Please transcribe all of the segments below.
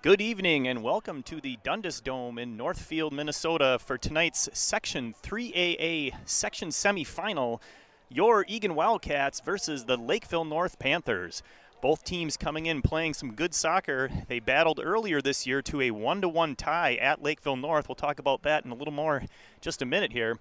Good evening and welcome to the Dundas Dome in Northfield, Minnesota for tonight's Section 3AA section semifinal, your Eagan Wildcats versus the Lakeville North Panthers. Both teams coming in playing some good soccer. They battled earlier this year to a 1-1 tie at Lakeville North. We'll talk about that in a little more just a minute here.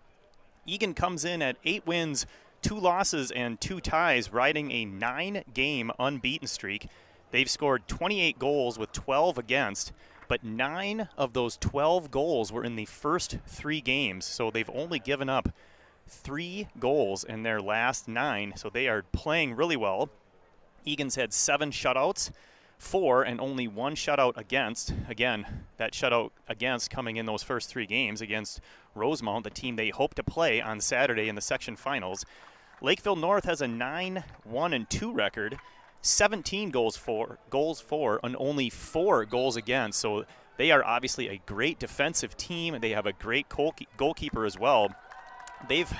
Eagan comes in at 8 wins, 2 losses, and 2 ties, riding a 9-game unbeaten streak. They've scored 28 goals with 12 against, but 9 of those 12 goals were in the first 3 games. So they've only given up 3 goals in their last 9, so they are playing really well. Eagan's had 7 shutouts, 4 and only 1 shutout against. Again, that shutout against coming in those first 3 games against Rosemount, the team they hope to play on Saturday in the section finals. Lakeville North has a 9-1-2 record. 17 goals for, and only 4 goals against. So they are obviously a great defensive team. They have a great goalkeeper as well. They've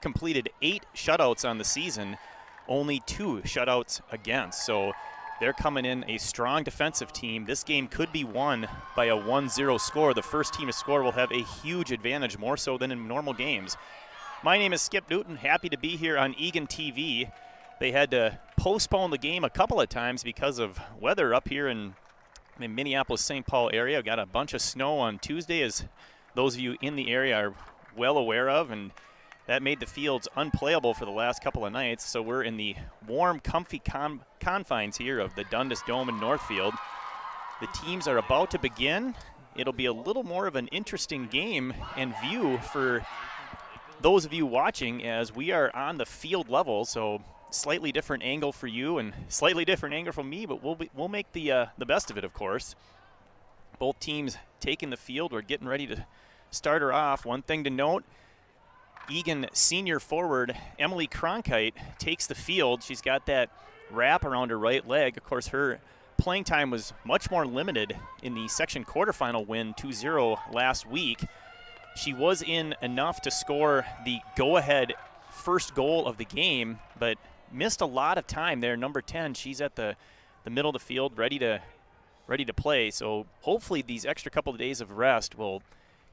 completed 8 shutouts on the season, only 2 shutouts against. So they're coming in a strong defensive team. This game could be won by a 1-0 score. The first team to score will have a huge advantage, more so than in normal games. My name is Skip Newton. Happy to be here on Eagan TV. They had to postpone the game a couple of times because of weather up here in Minneapolis-St. Paul area. Got a bunch of snow on Tuesday, as those of you in the area are well aware of, and that made the fields unplayable for the last couple of nights. So we're in the warm, comfy confines here of the Dundas Dome in Northfield. The teams are about to begin. It'll be a little more of an interesting game and view for those of you watching, as we are on the field level, so slightly different angle for you and slightly different angle from me, but we'll make the best of it, of course. Both teams taking the field. We're getting ready to start her off. One thing to note, Eagan senior forward Emily Cronkite takes the field. She's got that wrap around her right leg. Of course, her playing time was much more limited in the section quarterfinal win 2-0 last week. She was in enough to score the go-ahead first goal of the game, but missed a lot of time there. Number 10, she's at the middle of the field, ready to play. So hopefully these extra couple of days of rest will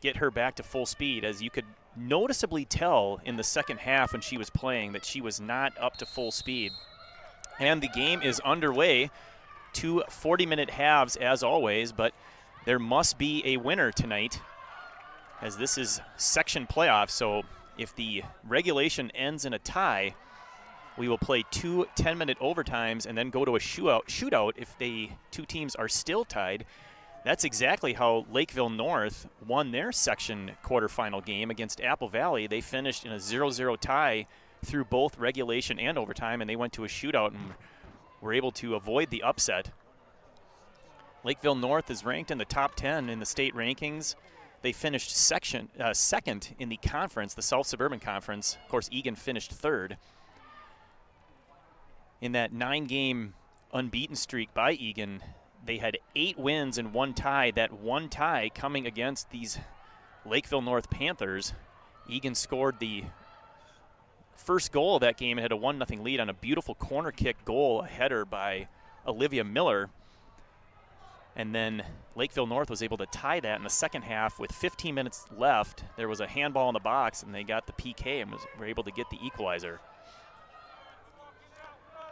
get her back to full speed, as you could noticeably tell in the second half when she was playing that she was not up to full speed. And the game is underway. 2 40-minute halves as always, but there must be a winner tonight, as this is section playoffs. So if the regulation ends in a tie, we will play 2 10-minute overtimes and then go to a shootout if the 2 teams are still tied. That's exactly how Lakeville North won their section quarterfinal game against Apple Valley. They finished in a 0-0 tie through both regulation and overtime, and they went to a shootout and were able to avoid the upset. Lakeville North is ranked in the top 10 in the state rankings. They finished second in the conference, the South Suburban Conference. Of course, Eagan finished 3rd. In that 9-game unbeaten streak by Eagan, they had 8 wins and 1 tie. That 1 tie coming against these Lakeville North Panthers. Eagan scored the first goal of that game and had a 1-0 lead on a beautiful corner kick goal, a header by Olivia Miller. And then Lakeville North was able to tie that in the second half with 15 minutes left. There was a handball in the box, and they got the PK and were able to get the equalizer.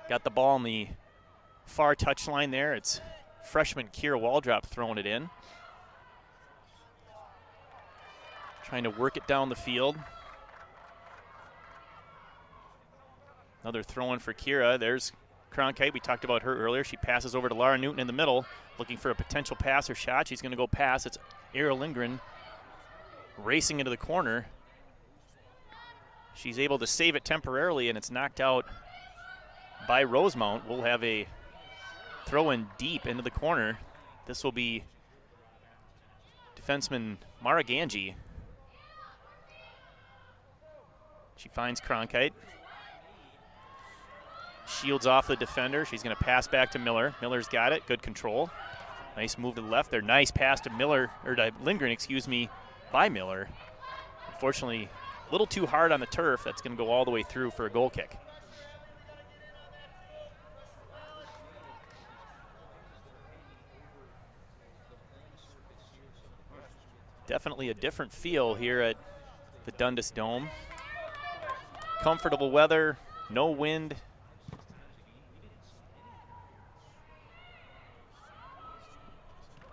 Got the ball on the far touchline there. It's freshman Kira Waldrop throwing it in. Trying to work it down the field. Another throw-in for Kira. There's Cronkite. We talked about her earlier. She passes over to Laura Newton in the middle, looking for a potential pass or shot. She's going to go pass. It's Ariel Lindgren racing into the corner. She's able to save it temporarily, and it's knocked out by Rosemount. We'll have a throw-in deep into the corner. This will be defenseman Mara Ganji. She finds Cronkite. Shields off the defender. She's going to pass back to Miller. Miller's got it. Good control. Nice move to the left there. Nice pass to Miller, or to Lindgren, excuse me, by Miller. Unfortunately, a little too hard on the turf. That's going to go all the way through for a goal kick. Definitely a different feel here at the Dundas Dome. Comfortable weather, no wind.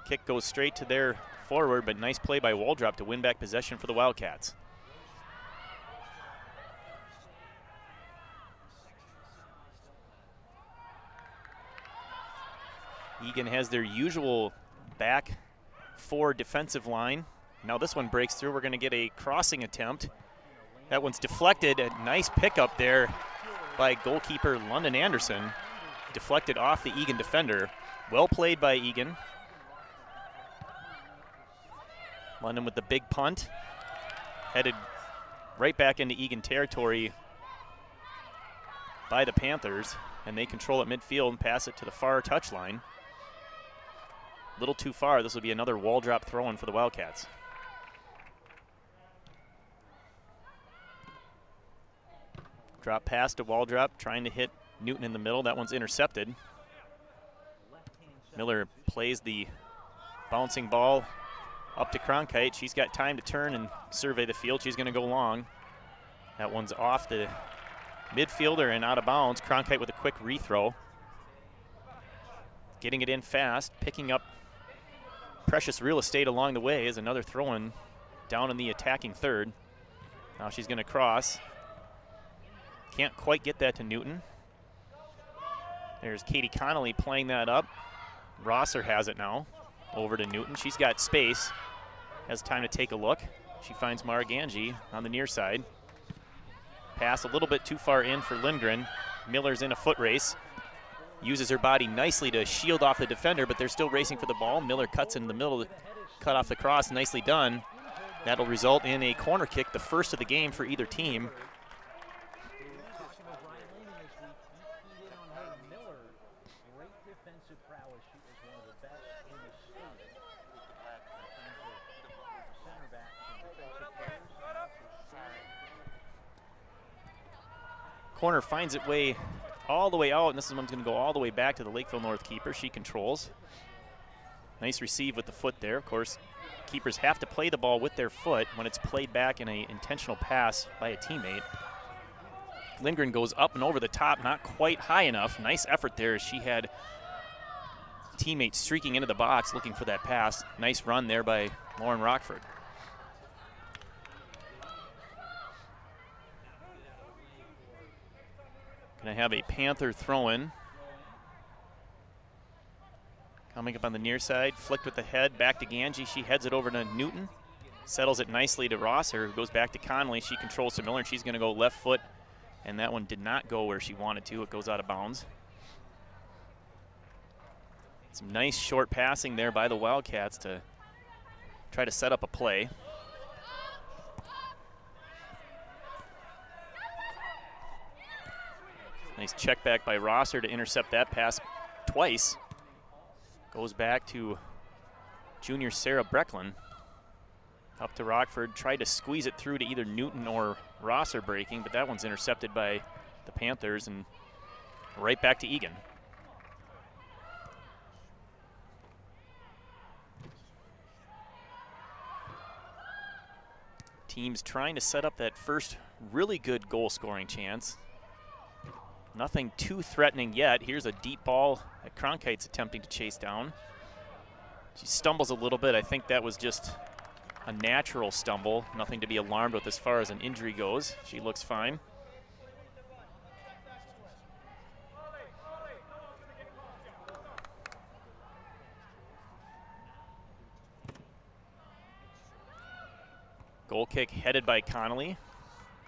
Kick goes straight to their forward, but nice play by Waldrop to win back possession for the Wildcats. Eagan has their usual back four defensive line. Now this one breaks through. We're going to get a crossing attempt. That one's deflected. A nice pickup there by goalkeeper London Anderson. Deflected off the Eagan defender. Well played by Eagan. London with the big punt. Headed right back into Eagan territory by the Panthers. And they control it midfield and pass it to the far touchline. A little too far. This will be another wall drop throw-in for the Wildcats. Drop pass to Waldrop, trying to hit Newton in the middle. That one's intercepted. Miller plays the bouncing ball up to Cronkite. She's got time to turn and survey the field. She's going to go long. That one's off the midfielder and out of bounds. Cronkite with a quick rethrow. Getting it in fast, picking up precious real estate along the way is another throw-in down in the attacking third. Now she's going to cross. Can't quite get that to Newton. There's Katie Connolly playing that up. Rosser has it now. Over to Newton. She's got space. Has time to take a look. She finds Maraganji on the near side. Pass a little bit too far in for Lindgren. Miller's in a foot race. Uses her body nicely to shield off the defender, but they're still racing for the ball. Miller cuts in the middle to cut off the cross. Nicely done. That'll result in a corner kick, the first of the game for either team. Corner finds its way all the way out, and this one's going to go all the way back to the Lakeville North keeper. She controls. Nice receive with the foot there. Of course, keepers have to play the ball with their foot when it's played back in an intentional pass by a teammate. Lindgren goes up and over the top, not quite high enough. Nice effort there as she had teammates streaking into the box looking for that pass. Nice run there by Lauren Rockford. Going to have a Panther throw-in. Coming up on the near side, flicked with the head, back to Ganji. She heads it over to Newton. Settles it nicely to Rosser, who goes back to Connolly. She controls to Miller, and she's going to go left foot, and that one did not go where she wanted to. It goes out of bounds. Some nice short passing there by the Wildcats to try to set up a play. Nice check back by Rosser to intercept that pass twice. Goes back to junior Sarah Brecklin. Up to Rockford, tried to squeeze it through to either Newton or Rosser breaking, but that one's intercepted by the Panthers and right back to Eagan. Teams trying to set up that first really good goal scoring chance. Nothing too threatening yet. Here's a deep ball that Cronkite's attempting to chase down. She stumbles a little bit. I think that was just a natural stumble. Nothing to be alarmed with as far as an injury goes. She looks fine. Goal kick headed by Connolly.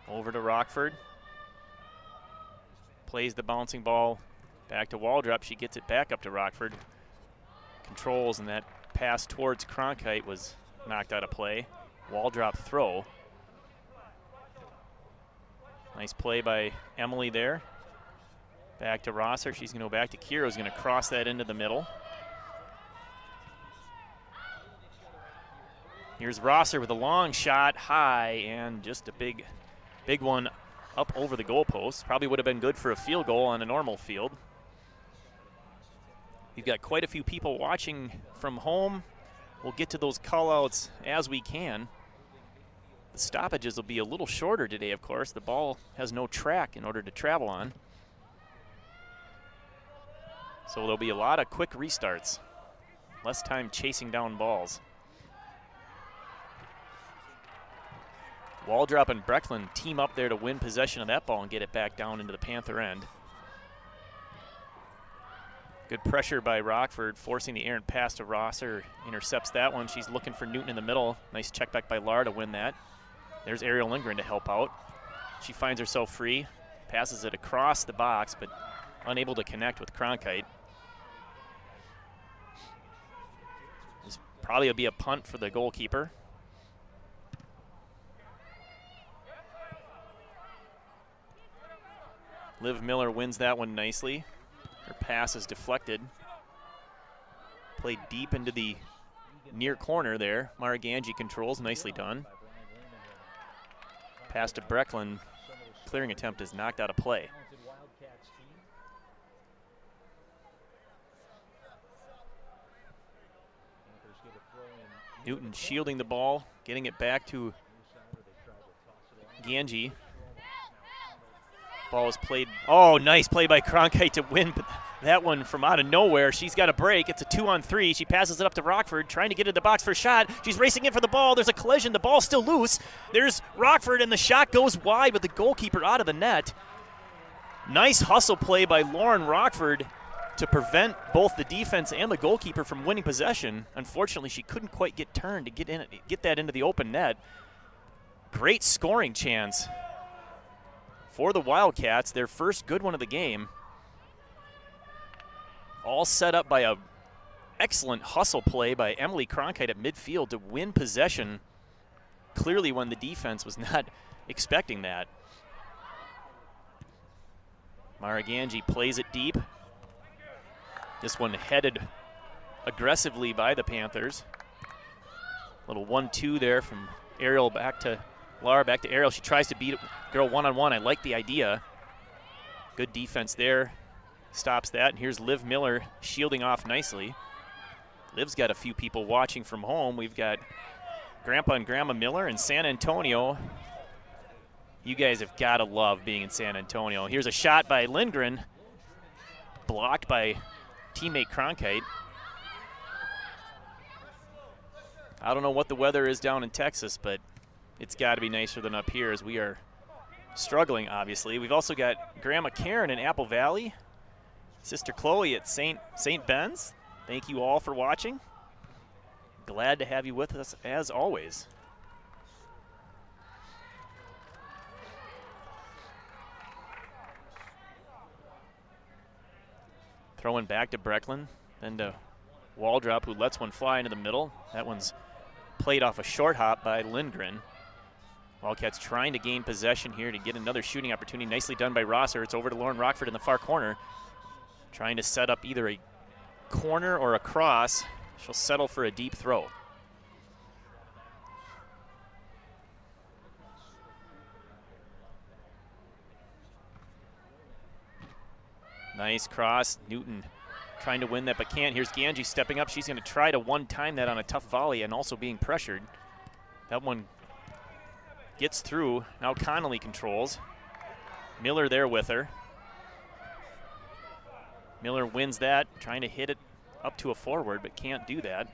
Over to Rockford. Plays the bouncing ball back to Waldrop. She gets it back up to Rockford. Controls, and that pass towards Cronkite was knocked out of play. Waldrop throw. Nice play by Emily there. Back to Rosser. She's going to go back to Kiro. Who's going to cross that into the middle. Here's Rosser with a long shot, high, and just a big one up over the goalpost. Probably would have been good for a field goal on a normal field. We've got quite a few people watching from home. we'll get to those call-outs as we can. The stoppages will be a little shorter today, of course. The ball has no track in order to travel on. So there'll be a lot of quick restarts. Less time chasing down balls. Waldrop and Brecklin team up there to win possession of that ball and get it back down into the Panther end. Good pressure by Rockford, forcing the errant pass to Rosser. Intercepts that one. She's looking for Newton in the middle. Nice check back by Lar to win that. There's Ariel Lindgren to help out. She finds herself free, passes it across the box, but unable to connect with Cronkite. This probably will be a punt for the goalkeeper. Liv Miller wins that one nicely. Her pass is deflected. Played deep into the near corner there. Mara Ganji controls, nicely done. Pass to Brecklin. Clearing attempt is knocked out of play. Newton shielding the ball, getting it back to Ganji. Ball is played. Oh, nice play by Cronkite to win, but that one from out of nowhere. She's got a break. It's a 2-on-3. She passes it up to Rockford, trying to get into the box for a shot. She's racing in for the ball. There's a collision. The ball's still loose. There's Rockford, and the shot goes wide with the goalkeeper out of the net. Nice hustle play by Lauren Rockford to prevent both the defense and the goalkeeper from winning possession. Unfortunately, she couldn't quite get turned to get that into the open net. Great scoring chance for the Wildcats, their first good one of the game. All set up by a excellent hustle play by Emily Cronkite at midfield to win possession, clearly when the defense was not expecting that. Mara Ganji plays it deep. This one headed aggressively by the Panthers. Little 1-2 there from Ariel back to Lara, back to Ariel. She tries to beat a girl one-on-one. I like the idea. Good defense there. Stops that. And here's Liv Miller shielding off nicely. Liv's got a few people watching from home. We've got Grandpa and Grandma Miller in San Antonio. You guys have got to love being in San Antonio. Here's a shot by Lindgren, blocked by teammate Cronkite. I don't know what the weather is down in Texas, but it's got to be nicer than up here as we are struggling, obviously. We've also got Grandma Karen in Apple Valley, Sister Chloe at St. Ben's. Thank you all for watching. Glad to have you with us as always. Throwing back to Brecklin, then to Waldrop, who lets one fly into the middle. That one's played off a short hop by Lindgren. Wildcats trying to gain possession here to get another shooting opportunity. Nicely done by Rosser. It's over to Lauren Rockford in the far corner. Trying to set up either a corner or a cross. She'll settle for a deep throw. Nice cross. Newton trying to win that but can't. Here's Ganji stepping up. She's going to try to one-time that on a tough volley and also being pressured. That one gets through. Now Connolly controls. Miller there with her. Miller wins that, trying to hit it up to a forward, but can't do that.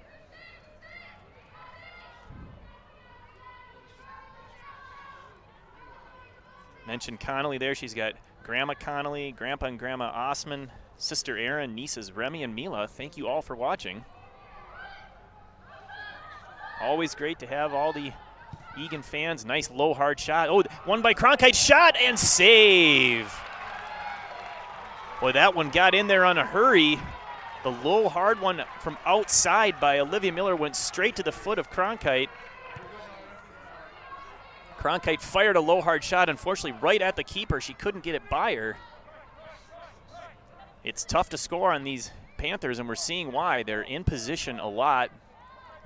Mentioned Connolly there. She's got Grandma Connolly, Grandpa and Grandma Osman, Sister Erin, nieces Remy and Mila. Thank you all for watching. Always great to have all the Eagan fans. Nice low hard shot. Oh, one by Cronkite, shot and save. Boy, that one got in there on a hurry. The low hard one from outside by Olivia Miller went straight to the foot of Cronkite. Cronkite fired a low hard shot, unfortunately right at the keeper. She couldn't get it by her. It's tough to score on these Panthers, and we're seeing why. They're in position a lot.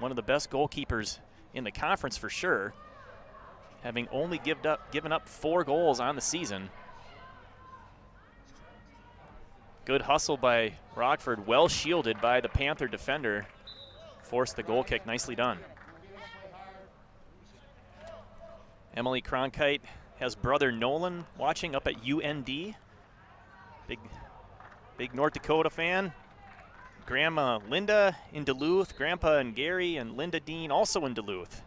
One of the best goalkeepers in the conference for sure, having only given up 4 goals on the season. Good hustle by Rockford, well shielded by the Panther defender. forced the goal kick. Nicely done. Emily Cronkite has brother Nolan watching up at UND. Big North Dakota fan. Grandma Linda in Duluth, Grandpa and Gary and Linda Dean also in Duluth.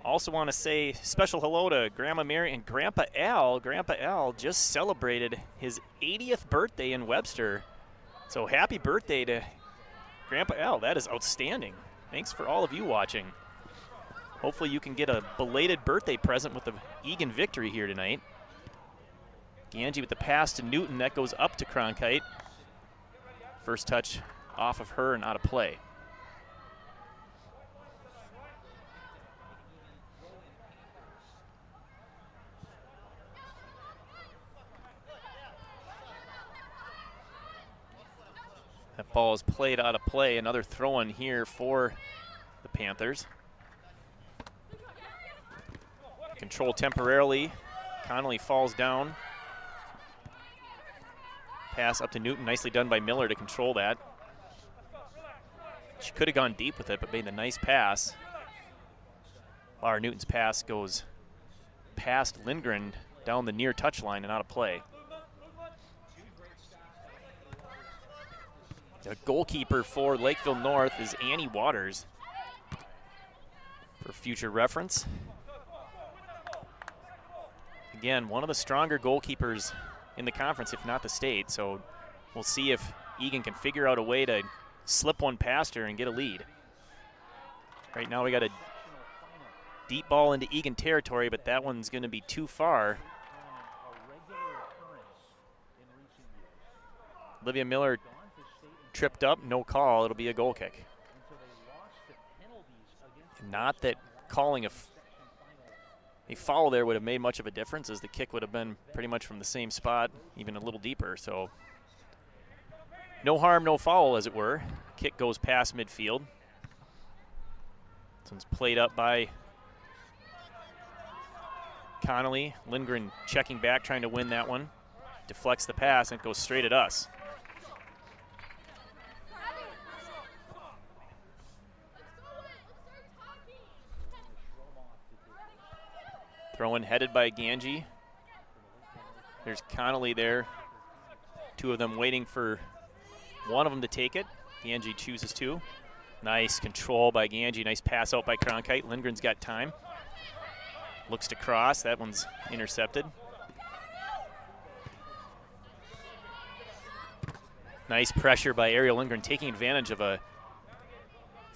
Also want to say special hello to Grandma Mary and Grandpa Al. Grandpa Al just celebrated his 80th birthday in Webster. So happy birthday to Grandpa Al. That is outstanding. Thanks for all of you watching. Hopefully you can get a belated birthday present with the Eagan victory here tonight. Ganji with the pass to Newton. That goes up to Cronkite. First touch off of her and out of play. That ball is played out of play. Another throw-in here for the Panthers. Control temporarily. Connolly falls down. Pass up to Newton. Nicely done by Miller to control that. She could have gone deep with it, but made a nice pass. Laura Newton's pass goes past Lindgren down the near touchline and out of play. The goalkeeper for Lakeville North is Annie Waters. For future reference. Again, one of the stronger goalkeepers in the conference, if not the state, so we'll see if Eagan can figure out a way to slip one past her and get a lead. Right now we got a deep ball into Eagan territory, but that one's going to be too far. Olivia Miller tripped up, no call. It'll be a goal kick. Not that calling a foul there would have made much of a difference, as the kick would have been pretty much from the same spot, even a little deeper. So no harm, no foul, as it were. Kick goes past midfield. This one's played up by Connolly. Lindgren checking back, trying to win that one. Deflects the pass, and it goes straight at us. Throw-in headed by Ganji. There's Connolly there. Two of them waiting for one of them to take it. Ganji chooses to. Nice control by Ganji. Nice pass out by Cronkite. Lindgren's got time. Looks to cross. That one's intercepted. Nice pressure by Ariel Lindgren, taking advantage of a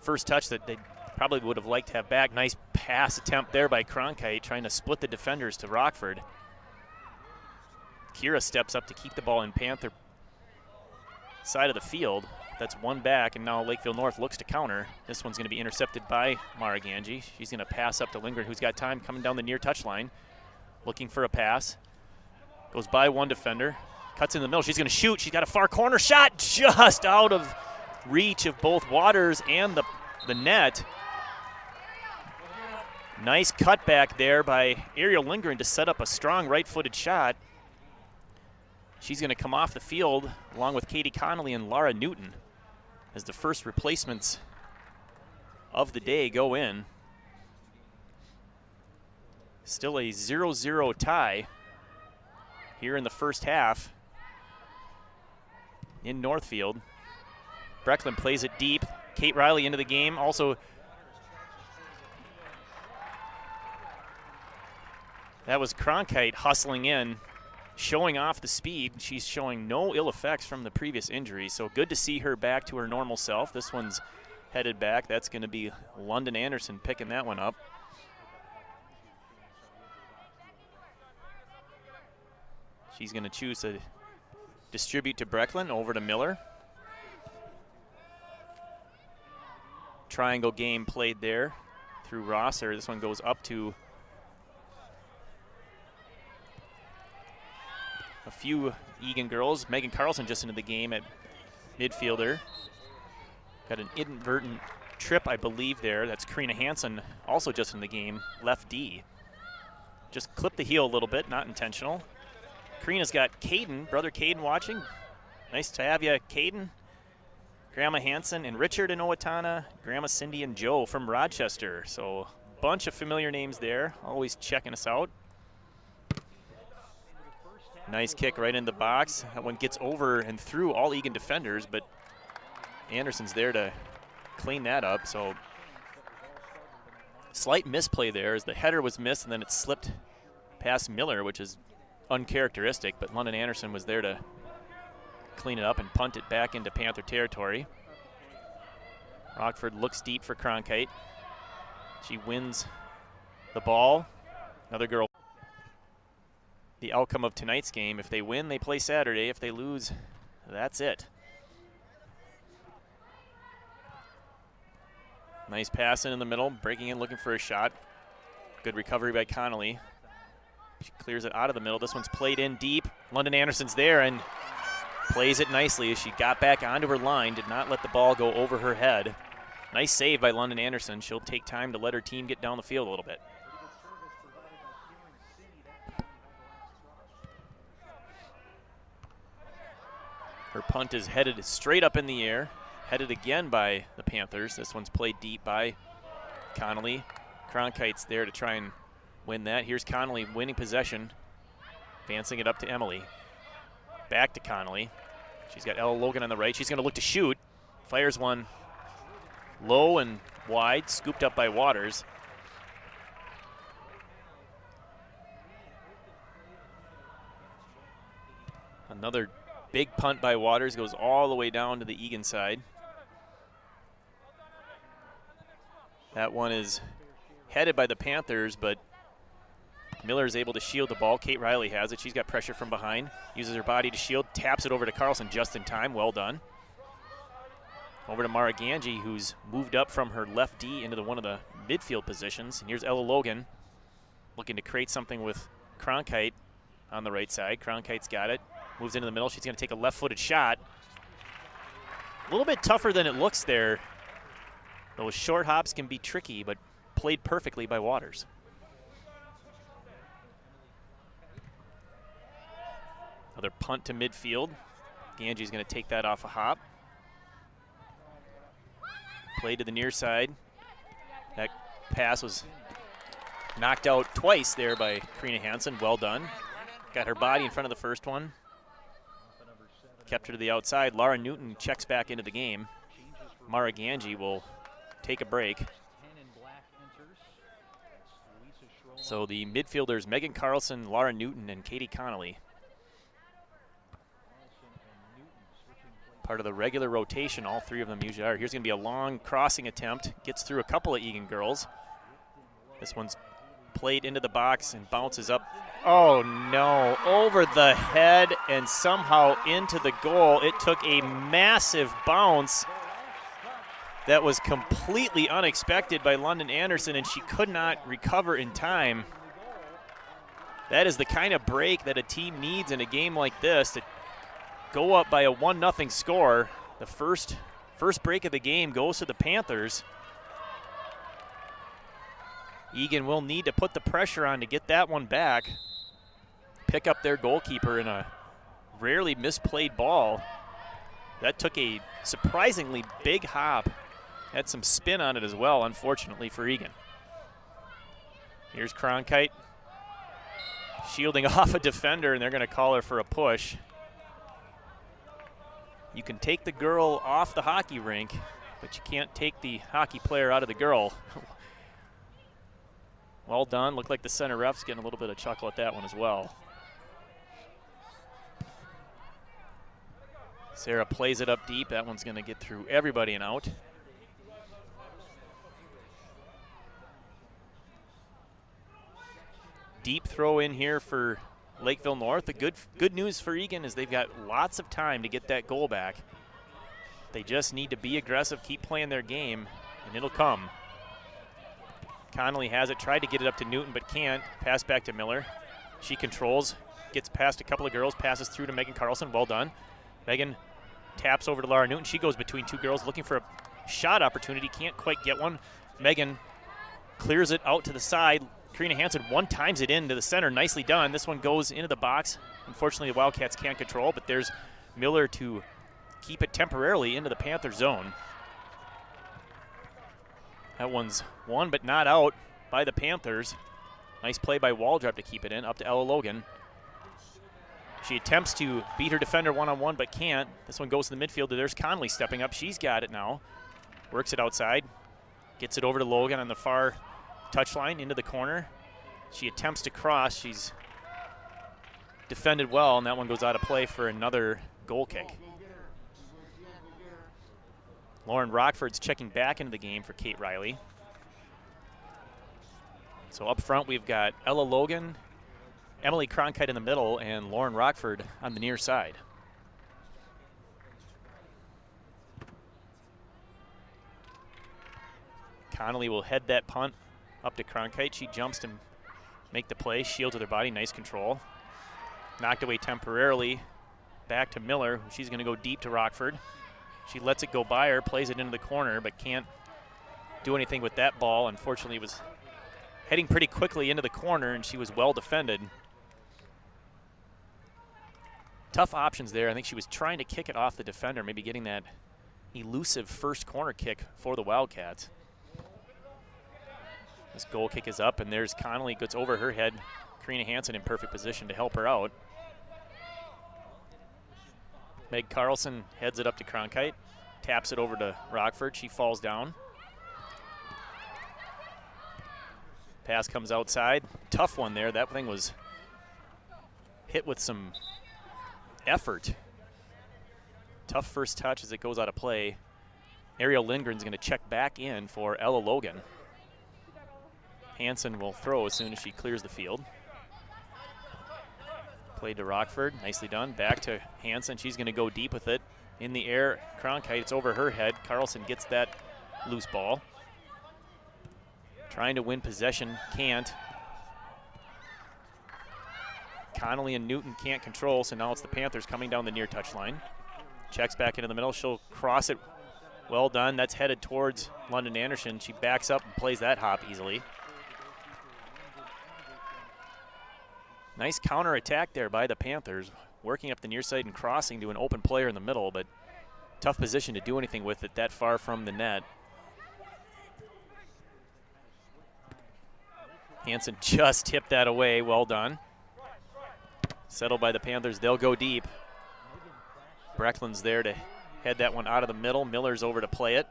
first touch that they probably would have liked to have back. Nice pass attempt there by Cronkite, trying to split the defenders to Rockford. Kira steps up to keep the ball in Panther side of the field. That's one back, and now Lakeville North looks to counter. This one's going to be intercepted by Mara Ganji. She's going to pass up to Lindgren, who's got time, coming down the near touchline, looking for a pass. Goes by one defender, cuts in the middle. She's going to shoot. She's got a far corner shot, just out of reach of both Waters and the net. Nice cutback there by Ariel Lindgren to set up a strong right-footed shot. She's going to come off the field along with Katie Connolly and Laura Newton as the first replacements of the day go in. Still a 0-0 tie here in the first half in Northfield. Brecklin plays it deep. Kate Riley into the game. Also, that was Cronkite hustling in, showing off the speed. She's showing no ill effects from the previous injury, so good to see her back to her normal self. This one's headed back. That's going to be London Anderson picking that one up. She's going to choose to distribute to Brecklin, over to Miller. Triangle game played there through Rosser. This one goes up to a few Eagan girls. Megan Carlson just into the game at midfielder. Got an inadvertent trip, I believe, there. That's Karina Hansen, also just in the game, left D. Just clipped the heel a little bit, not intentional. Karina's got Caden, brother Caden watching. Nice to have you, Caden. Grandma Hanson and Richard in Owatonna, Grandma Cindy and Joe from Rochester. So a bunch of familiar names there, always checking us out. Nice kick right in the box. That one gets over and through all Eagan defenders, but Anderson's there to clean that up. So slight misplay there as the header was missed and then it slipped past Miller, which is uncharacteristic, but London Anderson was there to clean it up and punt it back into Panther territory. Rockford looks deep for Cronkite. She wins the ball. Another girl. The outcome of tonight's game, if they win, they play Saturday. If they lose, that's it. Nice pass in the middle, breaking in, looking for a shot. Good recovery by Connolly. She clears it out of the middle. This one's played in deep. London Anderson's there and plays it nicely as she got back onto her line, did not let the ball go over her head. Nice save by London Anderson. She'll take time to let her team get down the field a little bit. Her punt is headed straight up in the air, headed again by the Panthers. This one's played deep by Connolly. Cronkite's there to try and win that. Here's Connolly winning possession, advancing it up to Emily. Back to Connolly. She's got Ella Logan on the right. She's going to look to shoot. Fires one low and wide, scooped up by Waters. Another big punt by Waters, goes all the way down to the Eagan side. That one is headed by the Panthers, but Miller is able to shield the ball. Kate Riley has it. She's got pressure from behind. Uses her body to shield. Taps it over to Carlson just in time. Well done. Over to Mara Ganji, who's moved up from her left D into one of the midfield positions. And here's Ella Logan looking to create something with Cronkite on the right side. Cronkite's got it. Moves into the middle. She's going to take a left-footed shot. A little bit tougher than it looks there. Those short hops can be tricky, but played perfectly by Waters. Another punt to midfield. Ganji's going to take that off a hop. Play to the near side. That pass was knocked out twice there by Karina Hansen. Well done. Got her body in front of the first one. Kept her to the outside. Laura Newton checks back into the game. Mara Ganji will take a break. So the midfielders, Megan Carlson, Laura Newton, and Katie Connolly. Part of the regular rotation, all three of them usually are. Here's going to be a long crossing attempt. Gets through a couple of Eagan girls. This one's played into the box and bounces up. Oh no, over the head and somehow into the goal. It took a massive bounce that was completely unexpected by London Anderson, and she could not recover in time. That is the kind of break that a team needs in a game like this to go up by a 1-0 score. The first break of the game goes to the Panthers. Eagan will need to put the pressure on to get that one back. Pick up their goalkeeper in a rarely misplayed ball. That took a surprisingly big hop. Had some spin on it as well, unfortunately for Eagan. Here's Cronkite shielding off a defender, and they're going to call her for a push. You can take the girl off the hockey rink, but you can't take the hockey player out of the girl. Well done. Looked like the center ref's getting a little bit of chuckle at that one as well. Sarah plays it up deep. That one's going to get through everybody and out. Deep throw in here for Lakeville North. The good news for Eagan is they've got lots of time to get that goal back. They just need to be aggressive, keep playing their game, and it'll come. Connolly has it, tried to get it up to Newton, but can't. Pass back to Miller. She controls, gets past a couple of girls, passes through to Megan Carlson. Well done. Megan taps over to Laura Newton. She goes between two girls looking for a shot opportunity. Can't quite get one. Megan clears it out to the side. Karina Hansen one-times it into the center. Nicely done. This one goes into the box. Unfortunately, the Wildcats can't control, but there's Miller to keep it temporarily into the Panther zone. That one's won but not out by the Panthers. Nice play by Waldrop to keep it in, up to Ella Logan. She attempts to beat her defender one-on-one but can't. This one goes to the midfield. There's Conley stepping up. She's got it now. Works it outside. Gets it over to Logan on the far touchline into the corner. She attempts to cross. She's defended well, and that one goes out of play for another goal kick. Lauren Rockford's checking back into the game for Kate Riley. So up front we've got Ella Logan, Emily Cronkite in the middle, and Lauren Rockford on the near side. Connolly will head that punt up to Cronkite. She jumps to make the play, shields with her body, nice control. Knocked away temporarily, back to Miller. She's gonna go deep to Rockford. She lets it go by her, plays it into the corner, but can't do anything with that ball. Unfortunately, it was heading pretty quickly into the corner, and she was well defended. Tough options there. I think she was trying to kick it off the defender, maybe getting that elusive first corner kick for the Wildcats. This goal kick is up, and there's Connolly, gets over her head. Karina Hansen in perfect position to help her out. Meg Carlson heads it up to Cronkite, taps it over to Rockford. She falls down. Pass comes outside. Tough one there. That thing was hit with some effort. Tough first touch as it goes out of play. Ariel Lindgren's going to check back in for Ella Logan. Hansen will throw as soon as she clears the field. Played to Rockford, nicely done. Back to Hansen, she's gonna go deep with it. In the air, Cronkite, it's over her head. Carlson gets that loose ball. Trying to win possession, can't. Connolly and Newton can't control, so now it's the Panthers coming down the near touchline. Checks back into the middle, she'll cross it. Well done, that's headed towards London Anderson. She backs up and plays that hop easily. Nice counter attack there by the Panthers, working up the near side and crossing to an open player in the middle, but tough position to do anything with it that far from the net. Hansen just tipped that away, well done. Settled by the Panthers, they'll go deep. Breckland's there to head that one out of the middle. Miller's over to play it.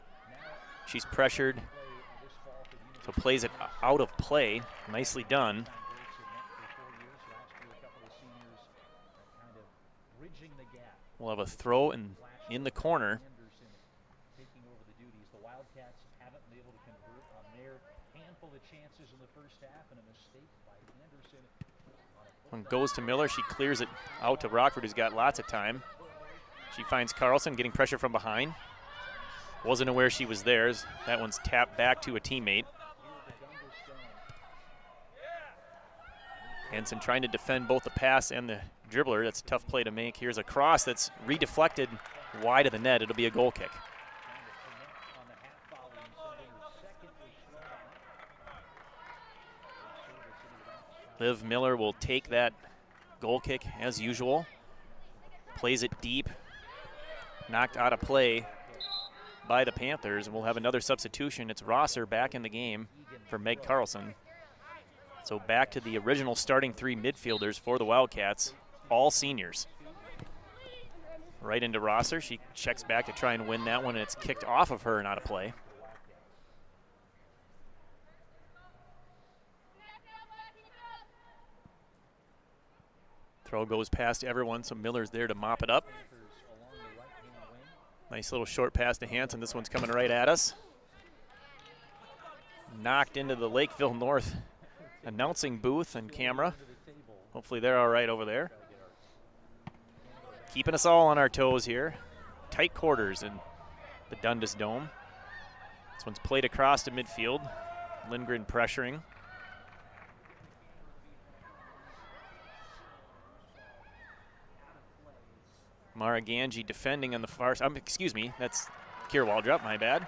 She's pressured, so plays it out of play, nicely done. We'll have a throw in the corner. Taking over the duties. The Wildcats haven't been able to convert on their handful of chances in the first half, and a mistake by Anderson. One goes to Miller. She clears it out to Rockford, who's got lots of time. She finds Carlson getting pressure from behind. Wasn't aware she was there. That one's tapped back to a teammate. Hansen trying to defend both the pass and the dribbler. That's a tough play to make. Here's a cross that's redeflected wide of the net. It'll be a goal kick. Liv Miller will take that goal kick as usual. Plays it deep. Knocked out of play by the Panthers. And we'll have another substitution. It's Rosser back in the game for Meg Carlson. So back to the original starting three midfielders for the Wildcats, all seniors. Right into Rosser. She checks back to try and win that one, and it's kicked off of her and out of play. Throw goes past everyone, so Miller's there to mop it up. Nice little short pass to Hansen. This one's coming right at us. Knocked into the Lakeville North announcing booth and camera. Hopefully they're all right over there. Keeping us all on our toes here. Tight quarters in the Dundas Dome. This one's played across to midfield. Lindgren pressuring. Mara Ganji defending on the far side. Excuse me, that's Kira Waldrop, my bad.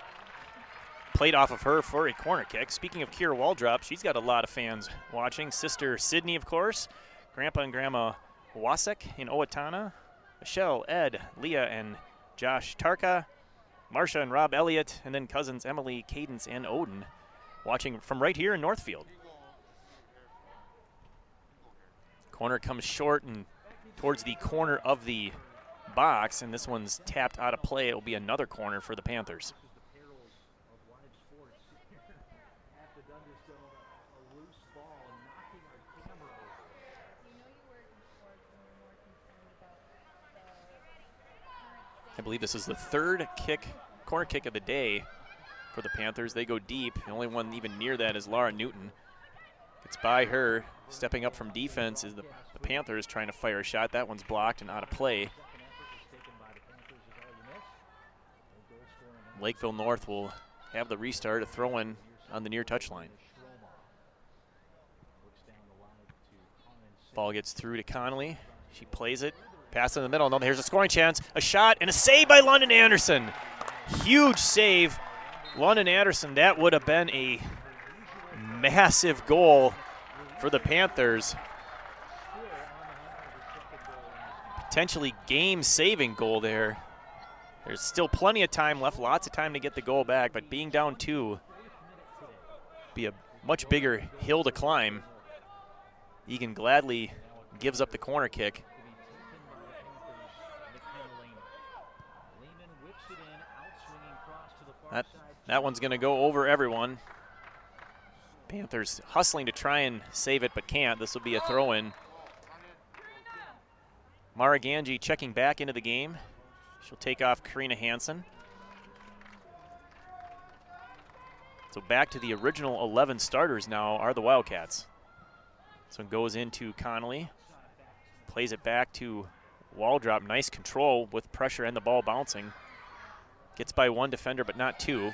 Played off of her for a corner kick. Speaking of Kira Waldrop, she's got a lot of fans watching. Sister Sydney, of course. Grandpa and Grandma Wasek in Owatonna. Michelle, Ed, Leah, and Josh Tarka, Marsha and Rob Elliott, and then cousins Emily, Cadence, and Odin, watching from right here in Northfield. Corner comes short and towards the corner of the box, and this one's tapped out of play. It will be another corner for the Panthers. I believe this is the third corner kick of the day for the Panthers. They go deep. The only one even near that is Laura Newton. It's by her. Stepping up from defense is the Panthers trying to fire a shot. That one's blocked and out of play. Lakeville North will have the restart, a throw-in on the near touchline. Ball gets through to Connolly. She plays it. Pass in the middle. No, here's a scoring chance. A shot and a save by London Anderson. Huge save. London Anderson, that would have been a massive goal for the Panthers. Potentially game-saving goal there. There's still plenty of time left, lots of time to get the goal back, but being down 2 be a much bigger hill to climb. Eagan gladly gives up the corner kick. That one's going to go over everyone. Panthers hustling to try and save it, but can't. This will be a throw-in. Mara Ganji checking back into the game. She'll take off Karina Hansen. So back to the original 11 starters now are the Wildcats. This one goes into Connolly. Plays it back to Waldrop. Nice control with pressure and the ball bouncing. Gets by one defender, but not two.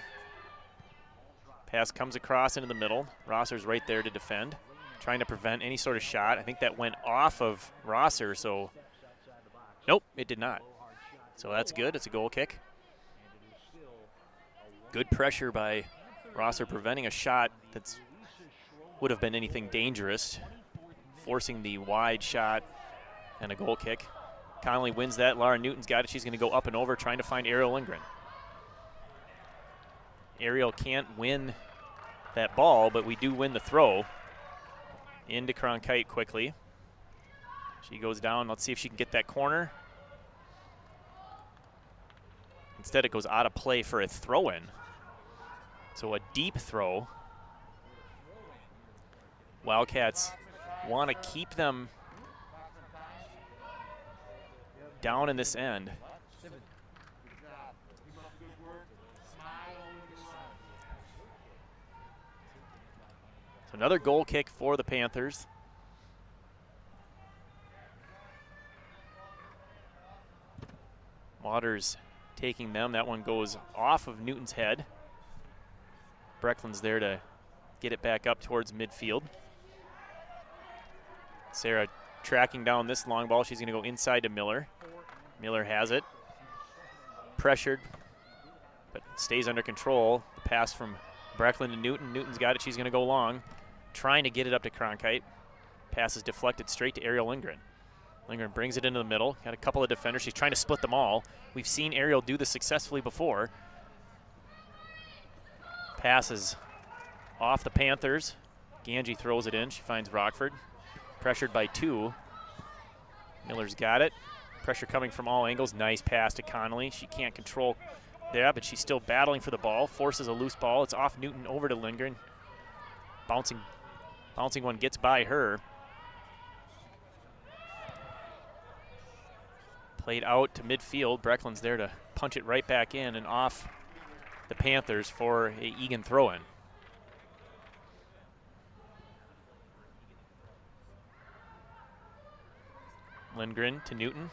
Pass comes across into the middle. Rosser's right there to defend, trying to prevent any sort of shot. I think that went off of Rosser, so nope, it did not. So that's good. It's a goal kick. Good pressure by Rosser, preventing a shot that would have been anything dangerous, forcing the wide shot and a goal kick. Connolly wins that. Laura Newton's got it. She's going to go up and over, trying to find Ariel Lindgren. Ariel can't win that ball, but we do win the throw. Into Cronkite quickly. She goes down. Let's see if she can get that corner. Instead, it goes out of play for a throw-in. So a deep throw. Wildcats want to keep them down in this end. So another goal kick for the Panthers. Waters taking them. That one goes off of Newton's head. Breckland's there to get it back up towards midfield. Sarah tracking down this long ball. She's going to go inside to Miller. Miller has it. Pressured, but stays under control. The pass from Breckland to Newton. Newton's got it. She's going to go long, trying to get it up to Cronkite. Pass is deflected straight to Ariel Lindgren. Lindgren brings it into the middle. Got a couple of defenders. She's trying to split them all. We've seen Ariel do this successfully before. Passes off the Panthers. Ganji throws it in. She finds Rockford. Pressured by 2. Miller's got it. Pressure coming from all angles. Nice pass to Connolly. She can't control there, but she's still battling for the ball. Forces a loose ball. It's off Newton over to Lindgren. Bouncing one gets by her. Played out to midfield. Breckland's there to punch it right back in and off the Panthers for a Eagan throw-in. Lindgren to Newton.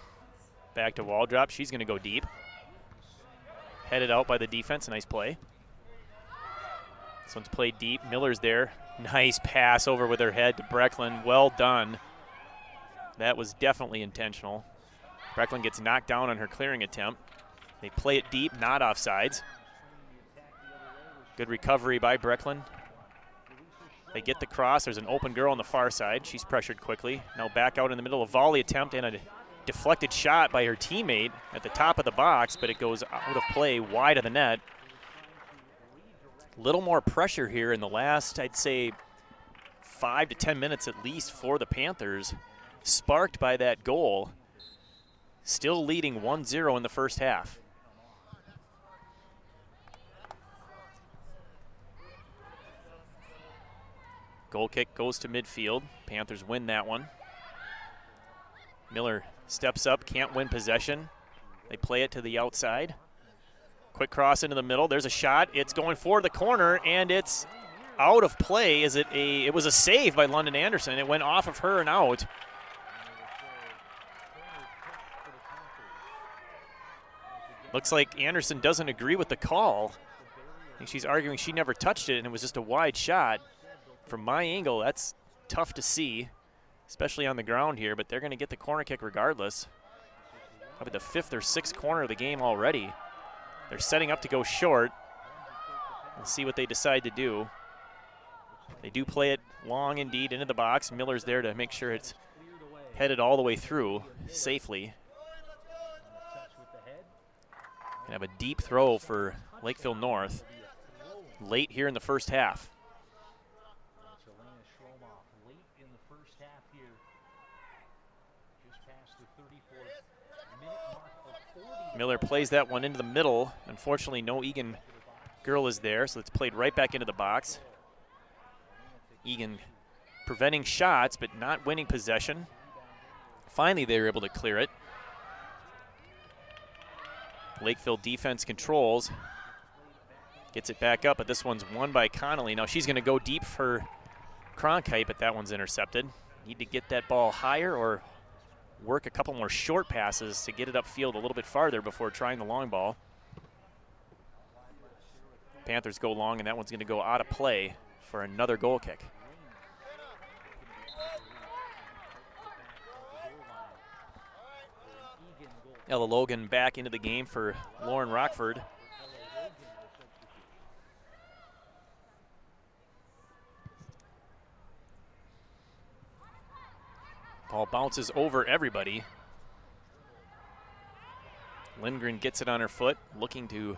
Back to Waldrop. She's going to go deep. Headed out by the defense. Nice play. This one's played deep. Miller's there. Nice pass over with her head to Breckland. Well done. That was definitely intentional. Breckland gets knocked down on her clearing attempt. They play it deep, not offsides. Good recovery by Breckland. They get the cross. There's an open girl on the far side. She's pressured quickly. Now back out in the middle. A volley attempt and a deflected shot by her teammate at the top of the box, but it goes out of play wide of the net. A little more pressure here in the last, I'd say, 5 to 10 minutes at least for the Panthers, sparked by that goal. Still leading 1-0 in the first half. Goal kick goes to midfield. Panthers win that one. Miller steps up, can't win possession. They play it to the outside. Quick cross into the middle. There's a shot. It's going for the corner, and it's out of play. It was a save by London Anderson. It went off of her and out. Looks like Anderson doesn't agree with the call. I think she's arguing she never touched it, and it was just a wide shot. From my angle, that's tough to see, especially on the ground here, but they're going to get the corner kick regardless. Probably the 5th or 6th corner of the game already. They're setting up to go short. We'll see what they decide to do. They do play it long indeed into the box. Miller's there to make sure it's headed all the way through safely. Gonna have a deep throw for Lakeville North late here in the first half. Miller plays that one into the middle. Unfortunately, no Eagan girl is there, so it's played right back into the box. Eagan preventing shots, but not winning possession. Finally, they were able to clear it. Lakeville defense controls. Gets it back up, but this one's won by Connolly. Now she's going to go deep for Cronkite, but that one's intercepted. Need to get that ball higher or work a couple more short passes to get it upfield a little bit farther before trying the long ball. Panthers go long, and that one's going to go out of play for another goal kick. Ella Logan back into the game for Lauren Rockford. Ball bounces over everybody. Lindgren gets it on her foot, looking to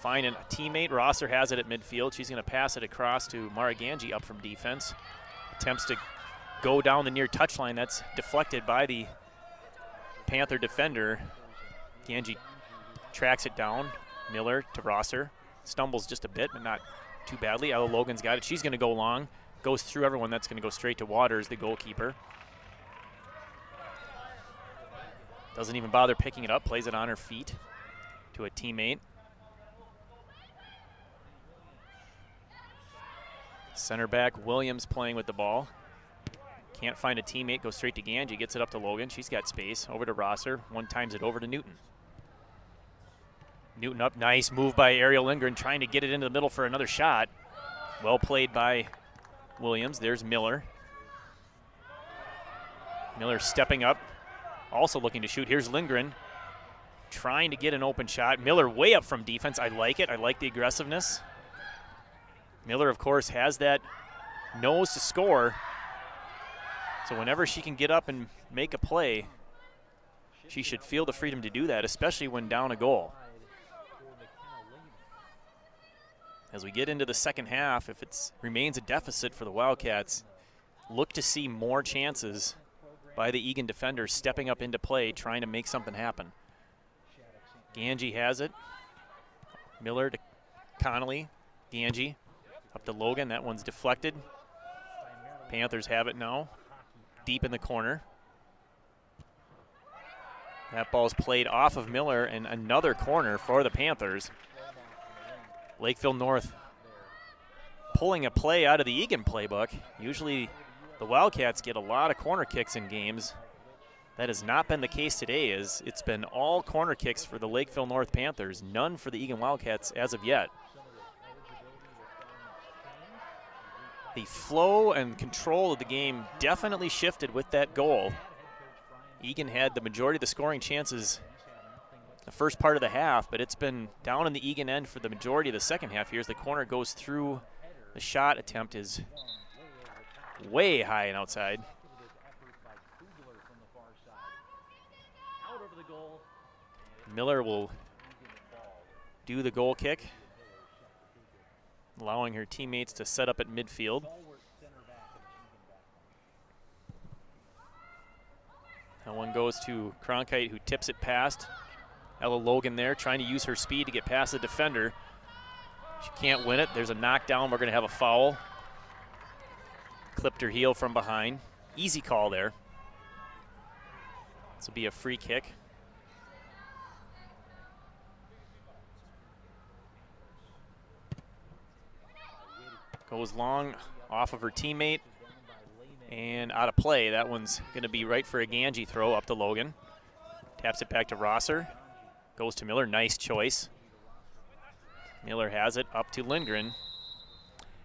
find a teammate. Rosser has it at midfield. She's going to pass it across to Mara Ganji up from defense. Attempts to go down the near touchline. That's deflected by the Panther defender. Ganji tracks it down. Miller to Rosser. Stumbles just a bit, but not too badly. Ella Logan's got it. She's going to go long. Goes through everyone. That's going to go straight to Waters, the goalkeeper. Doesn't even bother picking it up. Plays it on her feet to a teammate. Center back Williams playing with the ball. Can't find a teammate. Goes straight to Ganji. Gets it up to Logan. She's got space. Over to Rosser. One times it over to Newton. Newton up. Nice move by Ariel Lindgren, trying to get it into the middle for another shot. Well played by Williams. There's Miller. Miller stepping up. Also looking to shoot. Here's Lindgren trying to get an open shot. Miller way up from defense. I like it. I like the aggressiveness. Miller, of course, has that nose to score. So whenever she can get up and make a play, she should feel the freedom to do that, especially when down a goal. As we get into the second half, if it remains a deficit for the Wildcats, look to see more chances by the Eagan defenders stepping up into play, trying to make something happen. Ganji has it. Miller to Connolly. Ganji up to Logan. That one's deflected. Panthers have it now. Deep in the corner. That ball's played off of Miller, and another corner for the Panthers. Lakeville North pulling a play out of the Eagan playbook. Usually the Wildcats get a lot of corner kicks in games. That has not been the case today, as it's been all corner kicks for the Lakeville North Panthers, none for the Eagan Wildcats as of yet. The flow and control of the game definitely shifted with that goal. Eagan had the majority of the scoring chances the first part of the half, but it's been down in the Eagan end for the majority of the second half here as the corner goes through. The shot attempt is way high and outside. Miller will do the goal kick, allowing her teammates to set up at midfield. That one goes to Cronkite, who tips it past. Ella Logan there trying to use her speed to get past the defender. She can't win it. There's a knockdown. We're going to have a foul. Clipped her heel from behind. Easy call there. This will be a free kick. Goes long off of her teammate and out of play. That one's going to be right for a Ganji throw up to Logan. Taps it back to Rosser. Goes to Miller. Nice choice. Miller has it up to Lindgren.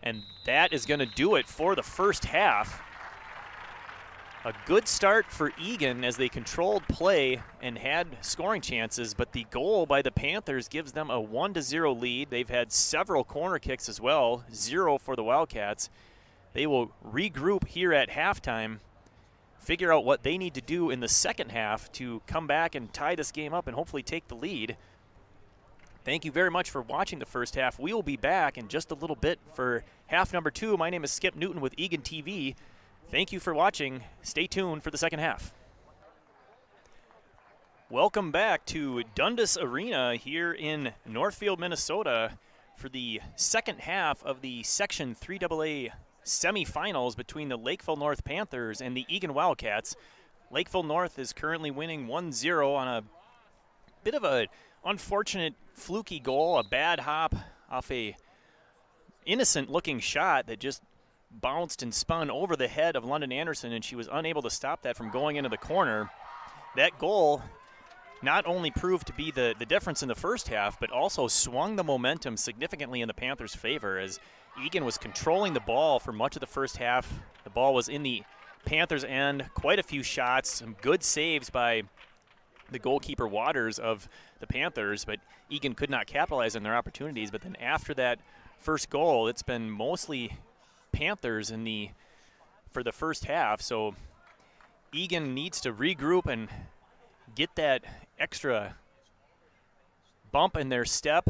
And that is going to do it for the first half. A good start for Eagan as they controlled play and had scoring chances, but the goal by the Panthers gives them a 1-0 lead. They've had several corner kicks as well, 0 for the Wildcats. They will regroup here at halftime, figure out what they need to do in the second half to come back and tie this game up and hopefully take the lead. Thank you very much for watching the first half. We will be back in just a little bit for half number 2. My name is Skip Newton with Eagan TV. Thank you for watching. Stay tuned for the second half. Welcome back to Dundas Arena here in Northfield, Minnesota for the second half of the Section 3AA semifinals between the Lakeville North Panthers and the Eagan Wildcats. Lakeville North is currently winning 1-0 on a bit of a unfortunate fluky goal, a bad hop off a innocent-looking shot that just bounced and spun over the head of London Anderson, and she was unable to stop that from going into the corner. That goal not only proved to be the difference in the first half, but also swung the momentum significantly in the Panthers' favor as Eagan was controlling the ball for much of the first half. The ball was in the Panthers' end, quite a few shots, some good saves by the goalkeeper Waters of the Panthers, but Eagan could not capitalize on their opportunities. But then after that first goal, it's been mostly Panthers for the first half. So Eagan needs to regroup and get that extra bump in their step,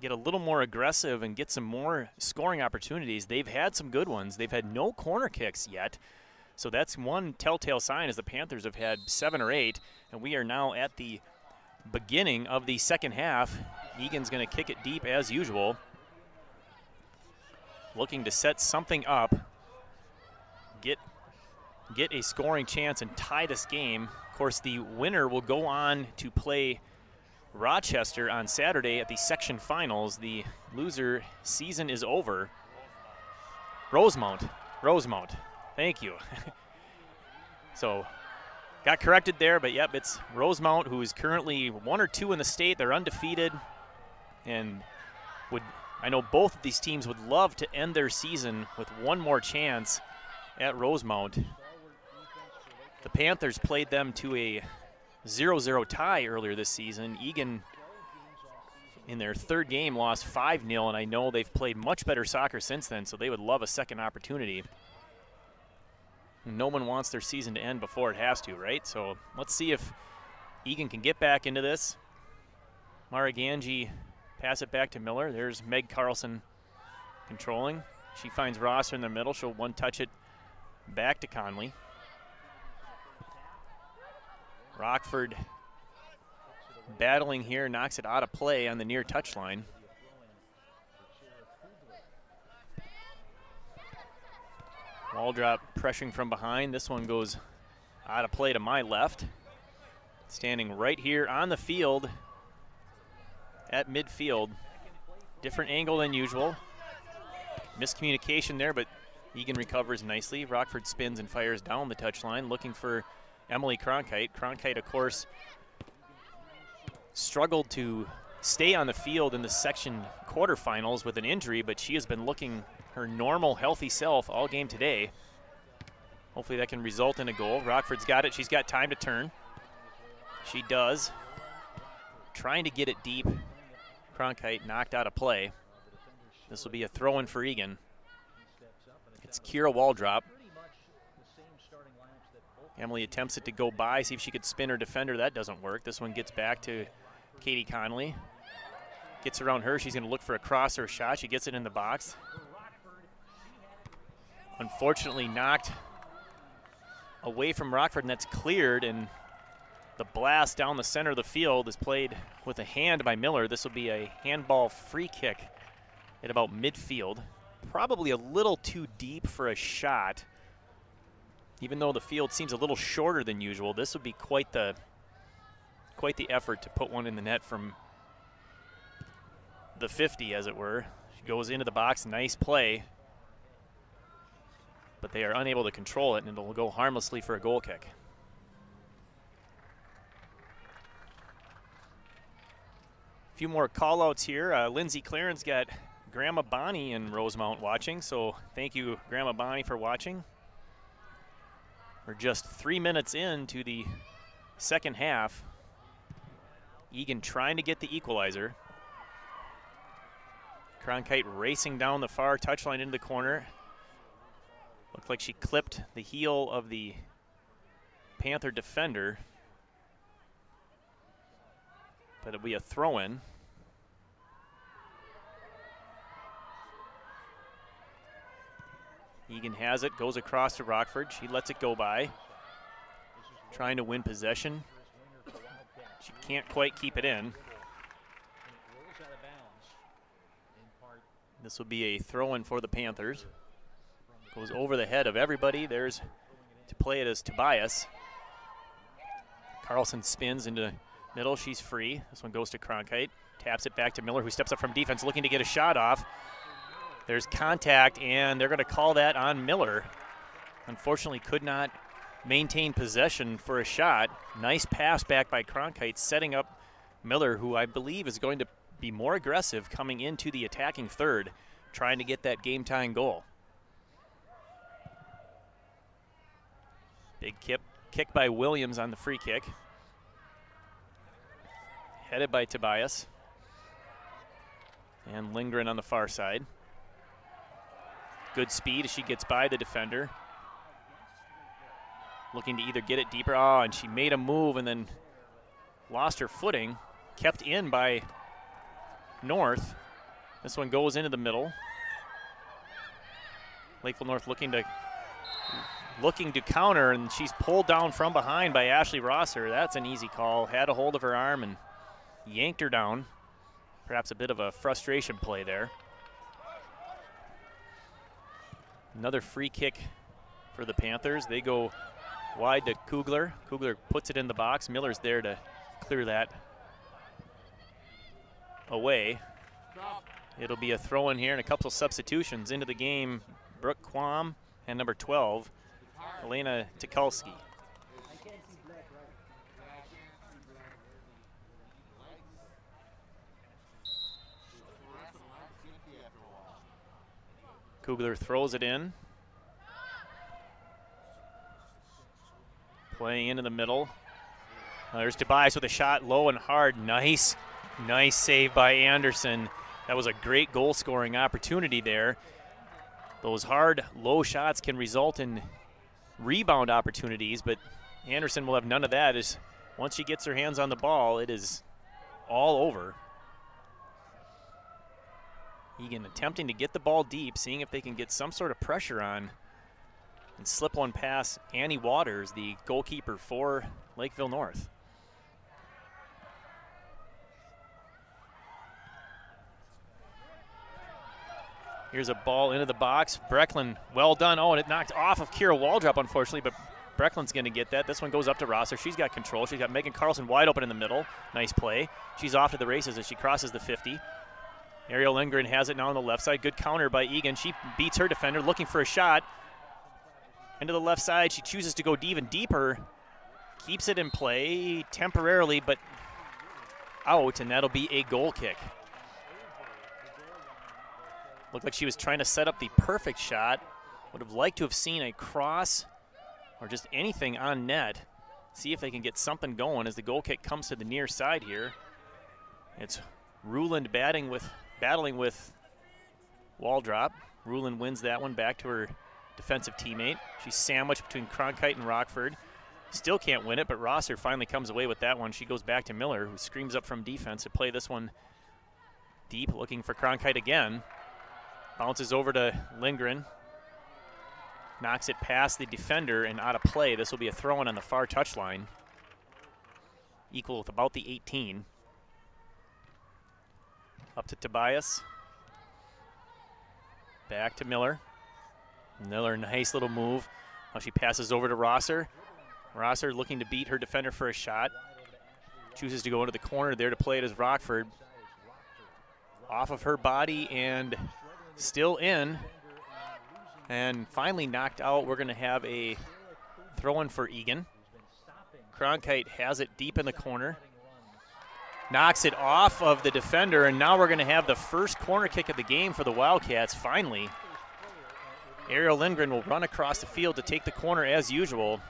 get a little more aggressive and get some more scoring opportunities. They've had some good ones. They've had no corner kicks yet. So that's one telltale sign, as the Panthers have had 7 or 8, and we are now at the beginning of the second half. Eagan's going to kick it deep as usual, looking to set something up, get a scoring chance and tie this game. Of course, the winner will go on to play Rochester on Saturday at the section finals. The loser season is over. Rosemount. Thank you. So, got corrected there, but yep, it's Rosemount, who is currently 1 or 2 in the state. They're undefeated, and I know both of these teams would love to end their season with one more chance at Rosemount. The Panthers played them to a 0-0 tie earlier this season. Eagan, in their third game, lost 5-0, and I know they've played much better soccer since then, so they would love a second opportunity. No one wants their season to end before it has to, right? So let's see if Eagan can get back into this. Mara Ganji pass it back to Miller. There's Meg Carlson controlling. She finds Rosser in the middle. She'll one-touch it back to Conley. Rockford battling here, knocks it out of play on the near touchline. Waldrop pressuring from behind. This one goes out of play to my left. Standing right here on the field at midfield. Different angle than usual. Miscommunication there, but Eagan recovers nicely. Rockford spins and fires down the touchline, looking for Emily Cronkite. Cronkite, of course, struggled to stay on the field in the section quarterfinals with an injury, but she has been looking her normal, healthy self all game today. Hopefully that can result in a goal. Rockford's got it. She's got time to turn. She does. Trying to get it deep. Cronkite knocked out of play. This will be a throw-in for Eagan. It's Kira Waldrop. Emily attempts it to go by, see if she could spin her defender. That doesn't work. This one gets back to Katie Conley. Gets around her. She's going to look for a cross or a shot. She gets it in the box. Unfortunately knocked away from Rockford, and that's cleared, and the blast down the center of the field is played with a hand by Miller. This will be a handball free kick at about midfield. Probably a little too deep for a shot. Even though the field seems a little shorter than usual, this would be quite the effort to put one in the net from the 50, as it were. She goes into the box, nice play. But they are unable to control it, and it'll go harmlessly for a goal kick. A few more call-outs here. Lindsay Clarence got Grandma Bonnie in Rosemount watching, so thank you, Grandma Bonnie, for watching. We're just 3 minutes into the second half. Eagan trying to get the equalizer. Cronkite racing down the far touchline into the corner. Looked like she clipped the heel of the Panther defender. But it'll be a throw-in. Eagan has it, goes across to Rockford. She lets it go by. Trying to win possession. She can't quite keep it in. This will be a throw-in for the Panthers. Goes over the head of everybody. There's to play it as Tobias. Carlson spins into middle. She's free. This one goes to Cronkite. Taps it back to Miller, who steps up from defense looking to get a shot off. There's contact, and they're going to call that on Miller. Unfortunately, could not maintain possession for a shot. Nice pass back by Cronkite, setting up Miller, who I believe is going to be more aggressive coming into the attacking third, trying to get that game-tying goal. Big kick by Williams on the free kick. Headed by Tobias. And Lindgren on the far side. Good speed as she gets by the defender. Looking to either get it deeper. Oh, and she made a move and then lost her footing. Kept in by North. This one goes into the middle. Lakeville North looking to counter, and she's pulled down from behind by Ashley Rosser. That's an easy call. Had a hold of her arm and yanked her down. Perhaps a bit of a frustration play there. Another free kick for the Panthers. They go wide to Kugler. Kugler puts it in the box. Miller's there to clear that away. It'll be a throw in here and a couple of substitutions into the game. Brooke Quam and number 12, Elena Tukalski. Kugler throws it in. Playing into the middle. There's Tobias with a shot low and hard. Nice save by Anderson. That was a great goal-scoring opportunity there. Those hard, low shots can result in rebound opportunities, but Anderson will have none of that. As once she gets her hands on the ball, it is all over. Eagan attempting to get the ball deep, seeing if they can get some sort of pressure on and slip one past Annie Waters, the goalkeeper for Lakeville North. Here's a ball into the box. Brecklin, well done. Oh, and it knocked off of Kira Waldrop, unfortunately, but Brecklin's going to get that. This one goes up to Rosser. She's got control. She's got Megan Carlson wide open in the middle. Nice play. She's off to the races as she crosses the 50. Ariel Lindgren has it now on the left side. Good counter by Eagan. She beats her defender, looking for a shot. Into the left side. She chooses to go even deeper. Keeps it in play temporarily, but out, and that'll be a goal kick. Looked like she was trying to set up the perfect shot. Would have liked to have seen a cross or just anything on net. See if they can get something going as the goal kick comes to the near side here. It's Ruland battling with Waldrop. Ruland wins that one back to her defensive teammate. She's sandwiched between Cronkite and Rockford. Still can't win it, but Rosser finally comes away with that one. She goes back to Miller, who screams up from defense to play this one deep, looking for Cronkite again. Bounces over to Lindgren. Knocks it past the defender and out of play. This will be a throw-in on the far touchline. Equal with about the 18. Up to Tobias. Back to Miller. Miller, nice little move. Now she passes over to Rosser. Rosser looking to beat her defender for a shot. Chooses to go into the corner there to play it as Rockford. Off of her body and still in. And finally knocked out. We're going to have a throw-in for Eagan. Cronkite has it deep in the corner. Knocks it off of the defender, and now we're going to have the first corner kick of the game for the Wildcats, finally. Ariel Lindgren will run across the field to take the corner as usual.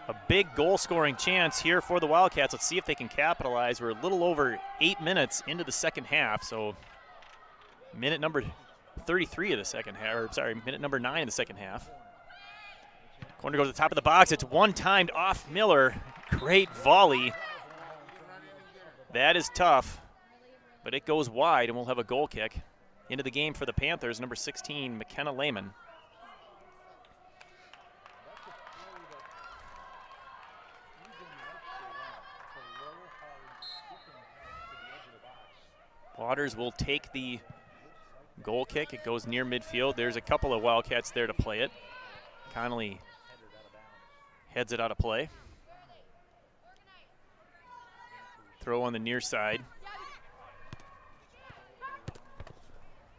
A big goal-scoring chance here for the Wildcats. Let's see if they can capitalize. We're a little over 8 minutes into the second half, so minute number 33 of the second half, or sorry, minute number 9 of the second half. Corner goes to the top of the box. It's one-timed off Miller. Great volley. That is tough, but it goes wide, and we'll have a goal kick into the game for the Panthers, number 16, McKenna Lehman. Waters will take the goal kick. It goes near midfield. There's a couple of Wildcats there to play it. Connolly heads it out of play. Throw on the near side.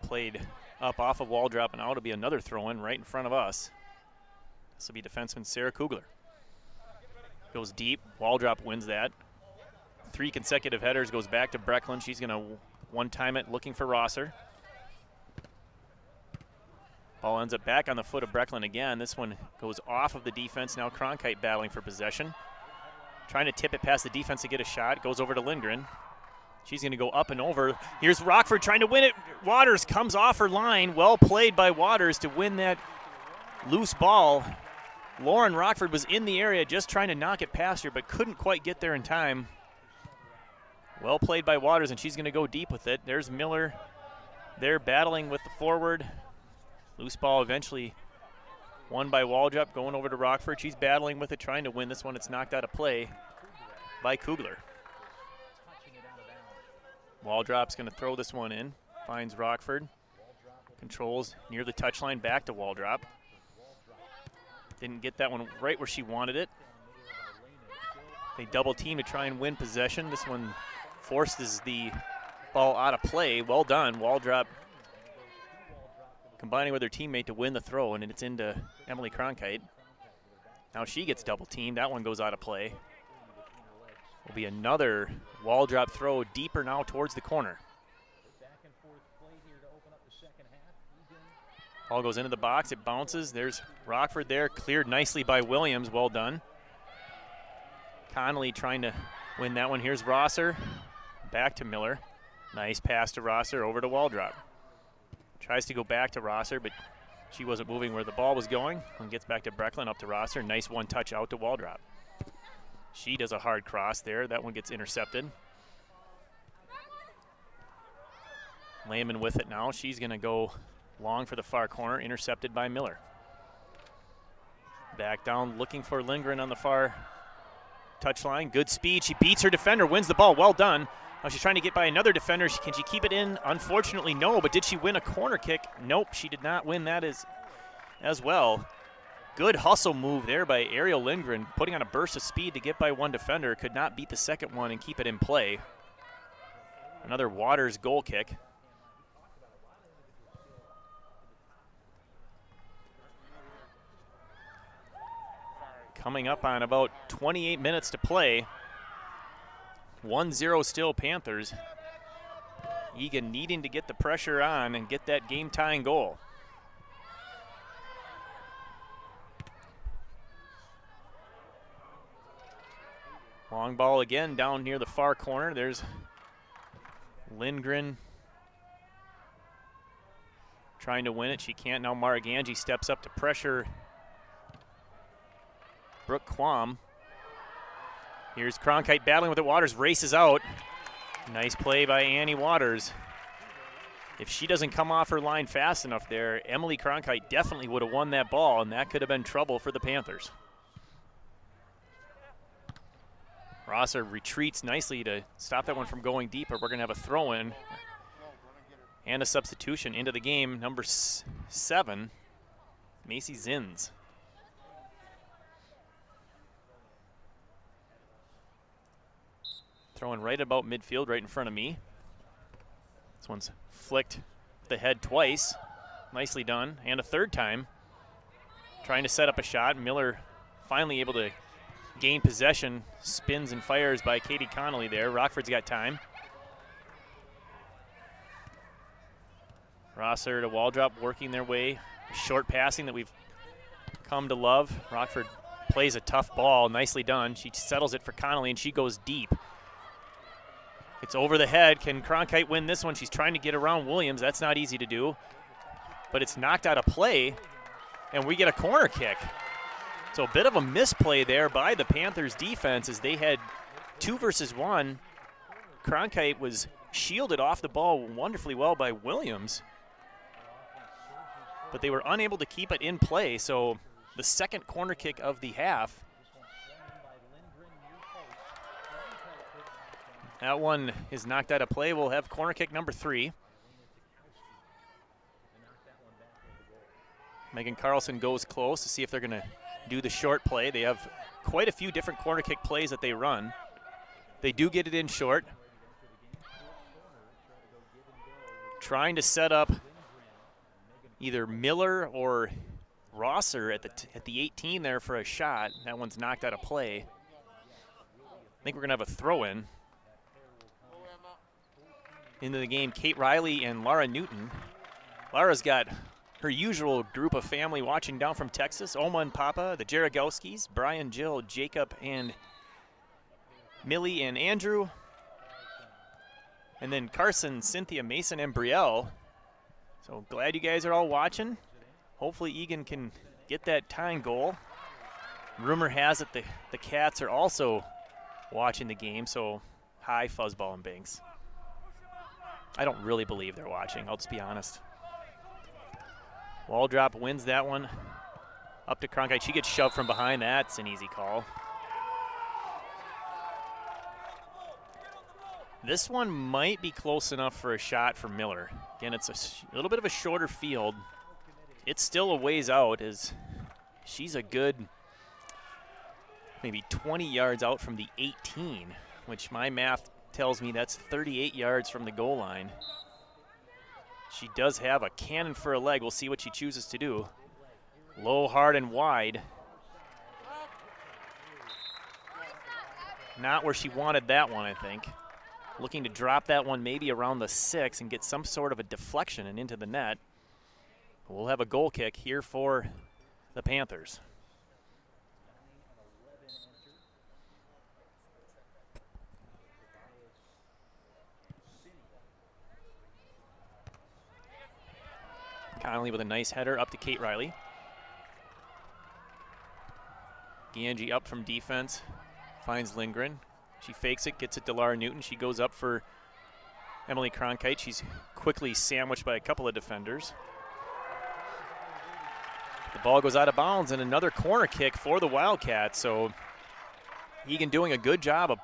Played up off of wall drop, and out will be another throw-in right in front of us. This will be defenseman Sarah Kugler. Goes deep. Wall drop wins that. 3 consecutive headers, goes back to Brecklin. She's going to one-time it, looking for Rosser. Ball ends up back on the foot of Brecklin again. This one goes off of the defense. Now Cronkite battling for possession. Trying to tip it past the defense to get a shot. Goes over to Lindgren. She's going to go up and over. Here's Rockford trying to win it. Waters comes off her line. Well played by Waters to win that loose ball. Lauren Rockford was in the area just trying to knock it past her, but couldn't quite get there in time. Well played by Waters, and she's going to go deep with it. There's Miller there battling with the forward. Loose ball eventually won by Waldrop, going over to Rockford. She's battling with it, trying to win this one. It's knocked out of play by Kugler. Waldrop's going to throw this one in. Finds Rockford. Controls near the touchline, back to Waldrop. Didn't get that one right where she wanted it. They double team to try and win possession. This one forces the ball out of play. Well done. Waldrop combining with her teammate to win the throw, and it's into Emily Cronkite. Now she gets double teamed. That one goes out of play. Will be another Waldrop throw deeper now towards the corner. Ball goes into the box. It bounces. There's Rockford there. Cleared nicely by Williams. Well done. Connolly trying to win that one. Here's Rosser. Back to Miller. Nice pass to Rosser over to Waldrop. Tries to go back to Rosser, but she wasn't moving where the ball was going. And gets back to Brecklin, up to Rosser. Nice one touch out to Waldrop. She does a hard cross there. That one gets intercepted. Lehman with it now. She's going to go long for the far corner, intercepted by Miller. Back down, looking for Lindgren on the far touchline. Good speed. She beats her defender, wins the ball. Well done. Now she's trying to get by another defender. Can she keep it in? Unfortunately, no. But did she win a corner kick? Nope, she did not win that as well. Good hustle move there by Ariel Lindgren, putting on a burst of speed to get by one defender. Could not beat the second one and keep it in play. Another Waters goal kick. Coming up on about 28 minutes to play. 1-0 still Panthers. Eagan needing to get the pressure on and get that game-tying goal. Long ball again down near the far corner. There's Lindgren trying to win it. She can't now. Maraganji steps up to pressure Brooke Quam. Here's Cronkite battling with it. Waters races out. Nice play by Annie Waters. If she doesn't come off her line fast enough there, Emily Cronkite definitely would have won that ball, and that could have been trouble for the Panthers. Rosser retreats nicely to stop that one from going deeper. We're going to have a throw-in and a substitution into the game. Number 7, Macy Zins. Throwing right about midfield, right in front of me. This one's flicked the head twice. Nicely done. And a third time. Trying to set up a shot. Miller finally able to gain possession. Spins and fires by Katie Connolly there. Rockford's got time. Rosser to Waldrop working their way. Short passing that we've come to love. Rockford plays a tough ball. Nicely done. She settles it for Connolly, and she goes deep. It's over the head. Can Cronkite win this one? She's trying to get around Williams. That's not easy to do. But it's knocked out of play, and we get a corner kick. So a bit of a misplay there by the Panthers defense as they had 2 versus 1. Cronkite was shielded off the ball wonderfully well by Williams, but they were unable to keep it in play. So the second corner kick of the half. That one is knocked out of play. We'll have corner kick number 3. Megan Carlson goes close to see if they're going to do the short play. They have quite a few different corner kick plays that they run. They do get it in short. Trying to set up either Miller or Rosser at the 18 there for a shot. That one's knocked out of play. I think we're going to have a throw-in. Into the game, Kate Riley and Lara Newton. Lara's got her usual group of family watching down from Texas. Oma and Papa, the Jaragowskis, Brian, Jill, Jacob, and Millie and Andrew. And then Carson, Cynthia, Mason, and Brielle. So glad you guys are all watching. Hopefully Eagan can get that tying goal. Rumor has it the Cats are also watching the game, so hi, Fuzzball and Banks. I don't really believe they're watching, I'll just be honest. Waldrop wins that one. Up to Cronkite. She gets shoved from behind. That's an easy call. This one might be close enough for a shot for Miller. Again, it's a little bit of a shorter field. It's still a ways out as she's a good maybe 20 yards out from the 18, which my math tells me that's 38 yards from the goal line. She does have a cannon for a leg. We'll see what she chooses to do. Low, hard, and wide. Not where she wanted that one, I think. Looking to drop that one maybe around the 6 and get some sort of a deflection and into the net. We'll have a goal kick here for the Panthers. Connolly with a nice header up to Kate Riley. Ganji up from defense, finds Lindgren. She fakes it, gets it to Lara Newton. She goes up for Emily Cronkite. She's quickly sandwiched by a couple of defenders. The ball goes out of bounds and another corner kick for the Wildcats. So Eagan doing a good job of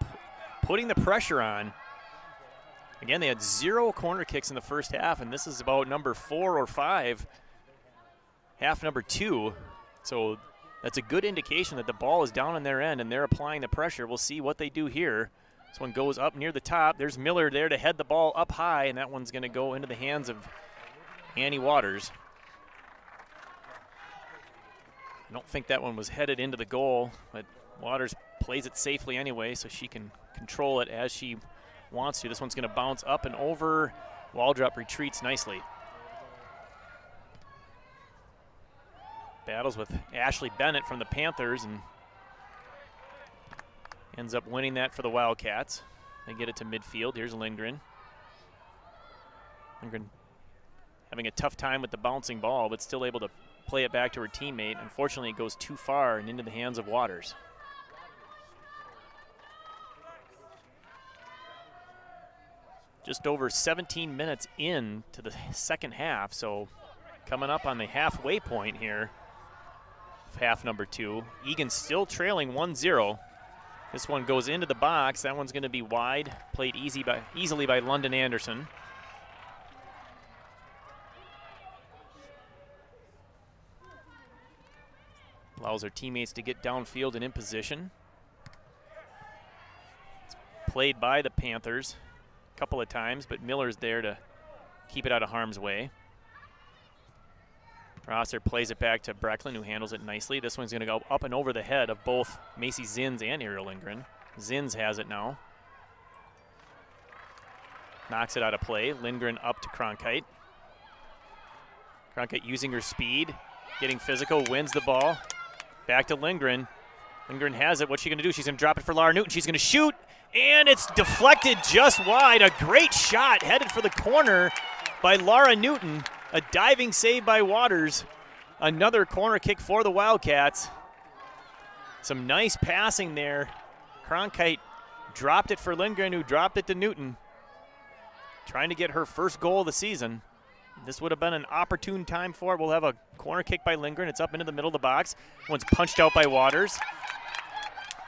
putting the pressure on. Again, they had 0 corner kicks in the first half, and this is about number 4 or 5, half number 2. So that's a good indication that the ball is down on their end, and they're applying the pressure. We'll see what they do here. This one goes up near the top. There's Miller there to head the ball up high, and that one's going to go into the hands of Annie Waters. I don't think that one was headed into the goal, but Waters plays it safely anyway, so she can control it as she wants to. This one's going to bounce up and over. Waldrop retreats nicely. Battles with Ashley Bennett from the Panthers and ends up winning that for the Wildcats. They get it to midfield. Here's Lindgren. Lindgren having a tough time with the bouncing ball, but still able to play it back to her teammate. Unfortunately, it goes too far and into the hands of Waters. Just over 17 minutes into the second half, so coming up on the halfway point here of half number 2. Eagan still trailing 1-0. This one goes into the box. That one's going to be wide, played easily by London Anderson. Allows her teammates to get downfield and in position. It's played by the Panthers a couple of times, but Miller's there to keep it out of harm's way. Rosser plays it back to Brecklin, who handles it nicely. This one's going to go up and over the head of both Macy Zins and Ariel Lindgren. Zins has it now. Knocks it out of play. Lindgren up to Cronkite. Cronkite using her speed, getting physical, wins the ball. Back to Lindgren. Lindgren has it. What's she going to do? She's going to drop it for Laura Newton. She's going to shoot, and it's deflected just wide. A great shot headed for the corner by Laura Newton. A diving save by Waters. Another corner kick for the Wildcats. Some nice passing there. Cronkite dropped it for Lindgren, who dropped it to Newton. Trying to get her first goal of the season. This would have been an opportune time for it. We'll have a corner kick by Lindgren. It's up into the middle of the box. One's punched out by Waters.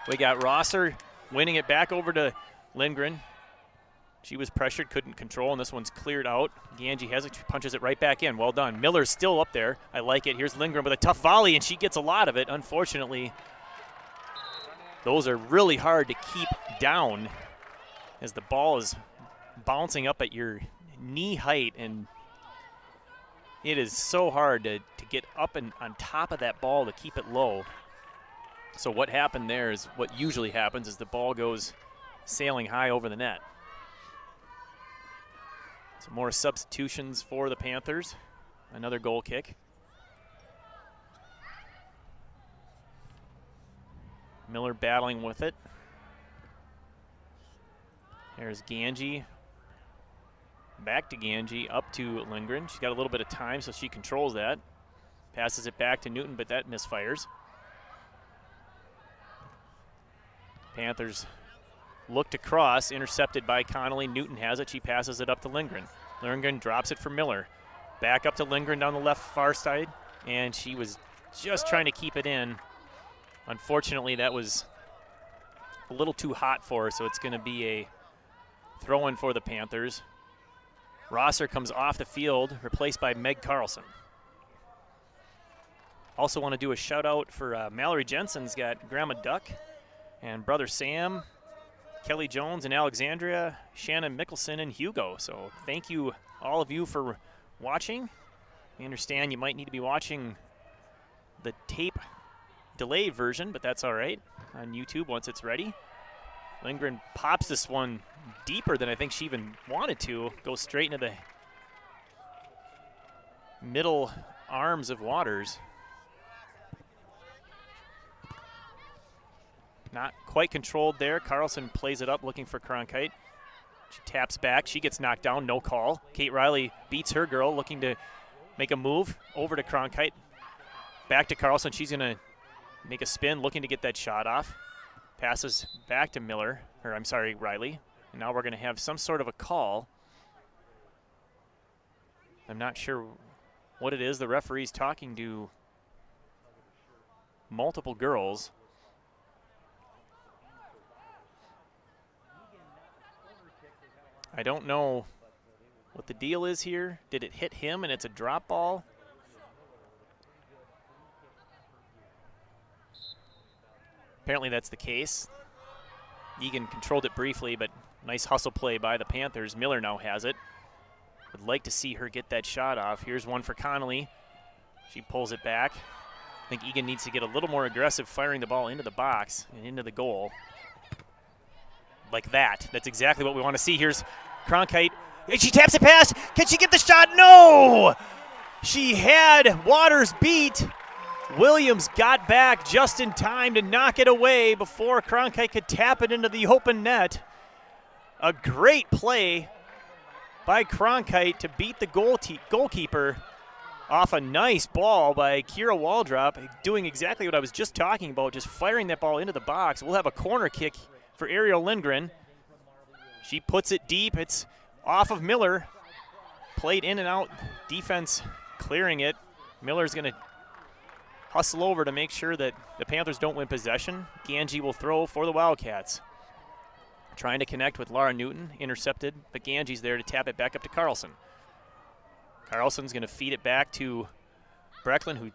We got Rosser winning it back over to Lindgren. She was pressured, couldn't control, and this one's cleared out. Ganji has it, she punches it right back in. Well done. Miller's still up there. I like it. Here's Lindgren with a tough volley, and she gets a lot of it. Unfortunately, those are really hard to keep down as the ball is bouncing up at your knee height, and it is so hard to get up and on top of that ball to keep it low. So what happened there is what usually happens is the ball goes sailing high over the net. Some more substitutions for the Panthers. Another goal kick. Miller battling with it. There's Ganji. Back to Ganji, up to Lindgren. She's got a little bit of time, so she controls that. Passes it back to Newton, but that misfires. Panthers look to cross, intercepted by Connolly. Newton has it. She passes it up to Lindgren. Lindgren drops it for Miller. Back up to Lindgren down the left far side, and she was just trying to keep it in. Unfortunately, that was a little too hot for her, so it's going to be a throw-in for the Panthers. Rosser comes off the field, replaced by Meg Carlson. Also want to do a shout-out for Mallory Jensen's got Grandma Duck and Brother Sam, Kelly Jones and Alexandria, Shannon Mickelson, and Hugo. So thank you, all of you, for watching. We understand you might need to be watching the tape delayed version, but that's all right on YouTube once it's ready. Lindgren pops this one deeper than I think she even wanted to. Goes straight into the middle arms of Waters. Not quite controlled there. Carlson plays it up, looking for Cronkite. She taps back. She gets knocked down. No call. Kate Riley beats her girl, looking to make a move over to Cronkite. Back to Carlson. She's going to make a spin, looking to get that shot off. Passes back to Miller, or I'm sorry, Riley. And now we're going to have some sort of a call. I'm not sure what it is. The referee's talking to multiple girls. I don't know what the deal is here. Did it hit him and it's a drop ball? Apparently that's the case. Eagan controlled it briefly, but nice hustle play by the Panthers. Miller now has it. Would like to see her get that shot off. Here's one for Connolly. She pulls it back. I think Eagan needs to get a little more aggressive, firing the ball into the box and into the goal. Like that. That's exactly what we want to see. Here's Cronkite. She taps it past. Can she get the shot? No! She had Waters beat. Williams got back just in time to knock it away before Cronkite could tap it into the open net. A great play by Cronkite to beat the goalkeeper. off a nice ball by Kira Waldrop, doing exactly what I was just talking about, just firing that ball into the box. We'll have a corner kick for Ariel Lindgren. She puts it deep. It's off of Miller. Played in and out. Defense clearing it. Miller's going to hustle over to make sure that the Panthers don't win possession. Ganji will throw for the Wildcats. Trying to connect with Laura Newton. Intercepted, but Ganji's there to tap it back up to Carlson. Carlson's going to feed it back to Brecklin, who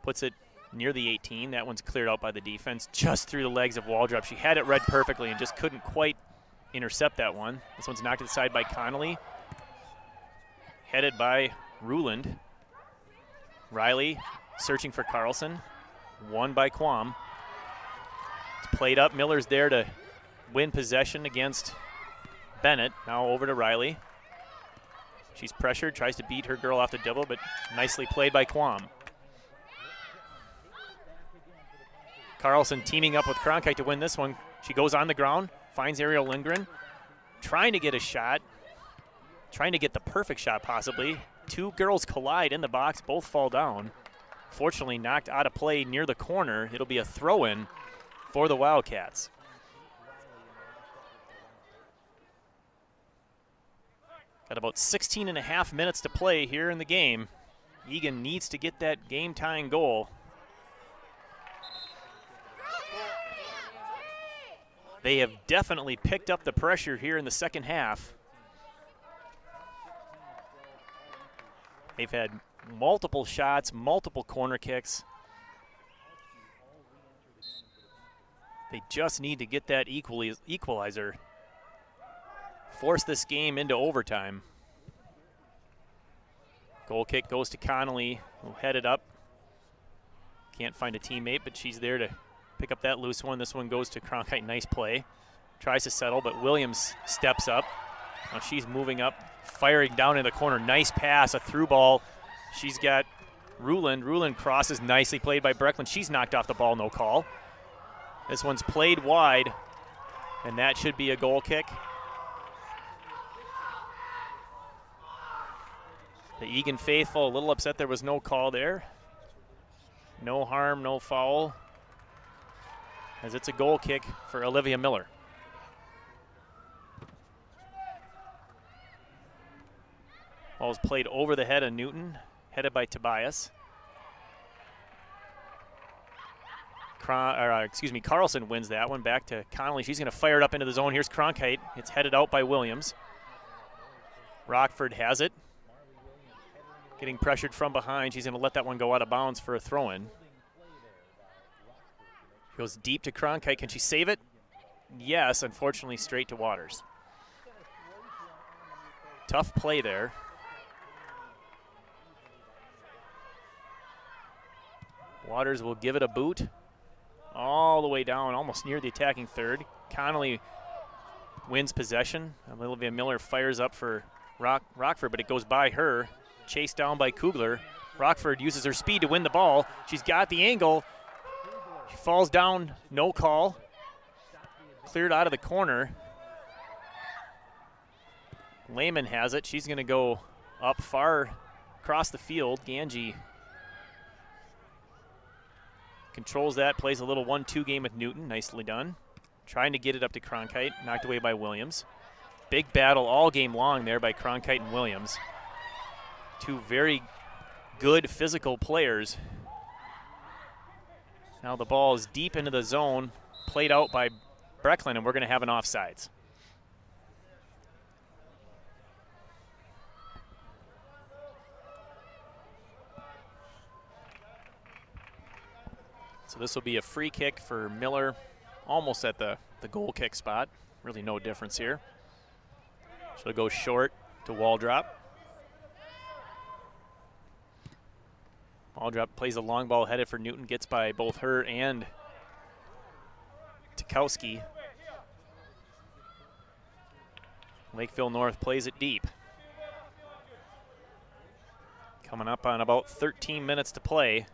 puts it near the 18. That one's cleared out by the defense, just through the legs of Waldrop. She had it read perfectly and just couldn't quite intercept that one. This one's knocked to the side by Connolly. Headed by Ruland. Riley searching for Carlson. Won by Quam. It's played up. Miller's there to win possession against Bennett. Now over to Riley. She's pressured, tries to beat her girl off the double, but nicely played by Quam. Carlson teaming up with Cronkite to win this one. She goes on the ground, finds Ariel Lindgren, trying to get a shot, trying to get the perfect shot possibly. Two girls collide in the box, both fall down. Fortunately knocked out of play near the corner. It'll be a throw-in for the Wildcats. Got about 16 and a half minutes to play here in the game. Eagan needs to get that game-tying goal. They have definitely picked up the pressure here in the second half. They've had multiple shots, multiple corner kicks. They just need to get that equalizer. Force this game into overtime. Goal kick goes to Connolly, who'll head it up. Can't find a teammate, but she's there to pick up that loose one. This one goes to Cronkite. Nice play. Tries to settle, but Williams steps up. Now she's moving up, firing down in the corner. Nice pass, a through ball. She's got Ruland. Ruland crosses, nicely played by Brecklin. She's knocked off the ball, no call. This one's played wide, and that should be a goal kick. The Eagan faithful a little upset there was no call there. No harm, no foul, as it's a goal kick for Olivia Miller. Ball's played over the head of Newton, headed by Tobias. Carlson wins that one, back to Connolly. She's going to fire it up into the zone. Here's Cronkite. It's headed out by Williams. Rockford has it. Getting pressured from behind. She's going to let that one go out of bounds for a throw-in. Goes deep to Cronkite. Can she save it? Yes, unfortunately straight to Waters. Tough play there. Waters will give it a boot. All the way down, almost near the attacking third. Connolly wins possession. Olivia Miller fires up for Rockford, but it goes by her. Chased down by Kugler. Rockford uses her speed to win the ball. She's got the angle. She falls down, no call. Cleared out of the corner. Lehman has it. She's going to go up far across the field. Ganji controls that, plays a little 1-2 game with Newton. Nicely done. Trying to get it up to Cronkite. Knocked away by Williams. Big battle all game long there by Cronkite and Williams. Two very good physical players. Now the ball is deep into the zone, played out by Brecklin, and we're going to have an offsides. So this will be a free kick for Miller, almost at the goal kick spot. Really no difference here. She'll go short to Waldrop. Waldrop plays a long ball headed for Newton, gets by both her and Tukowski. Lakeville North plays it deep. Coming up on about 13 minutes to play.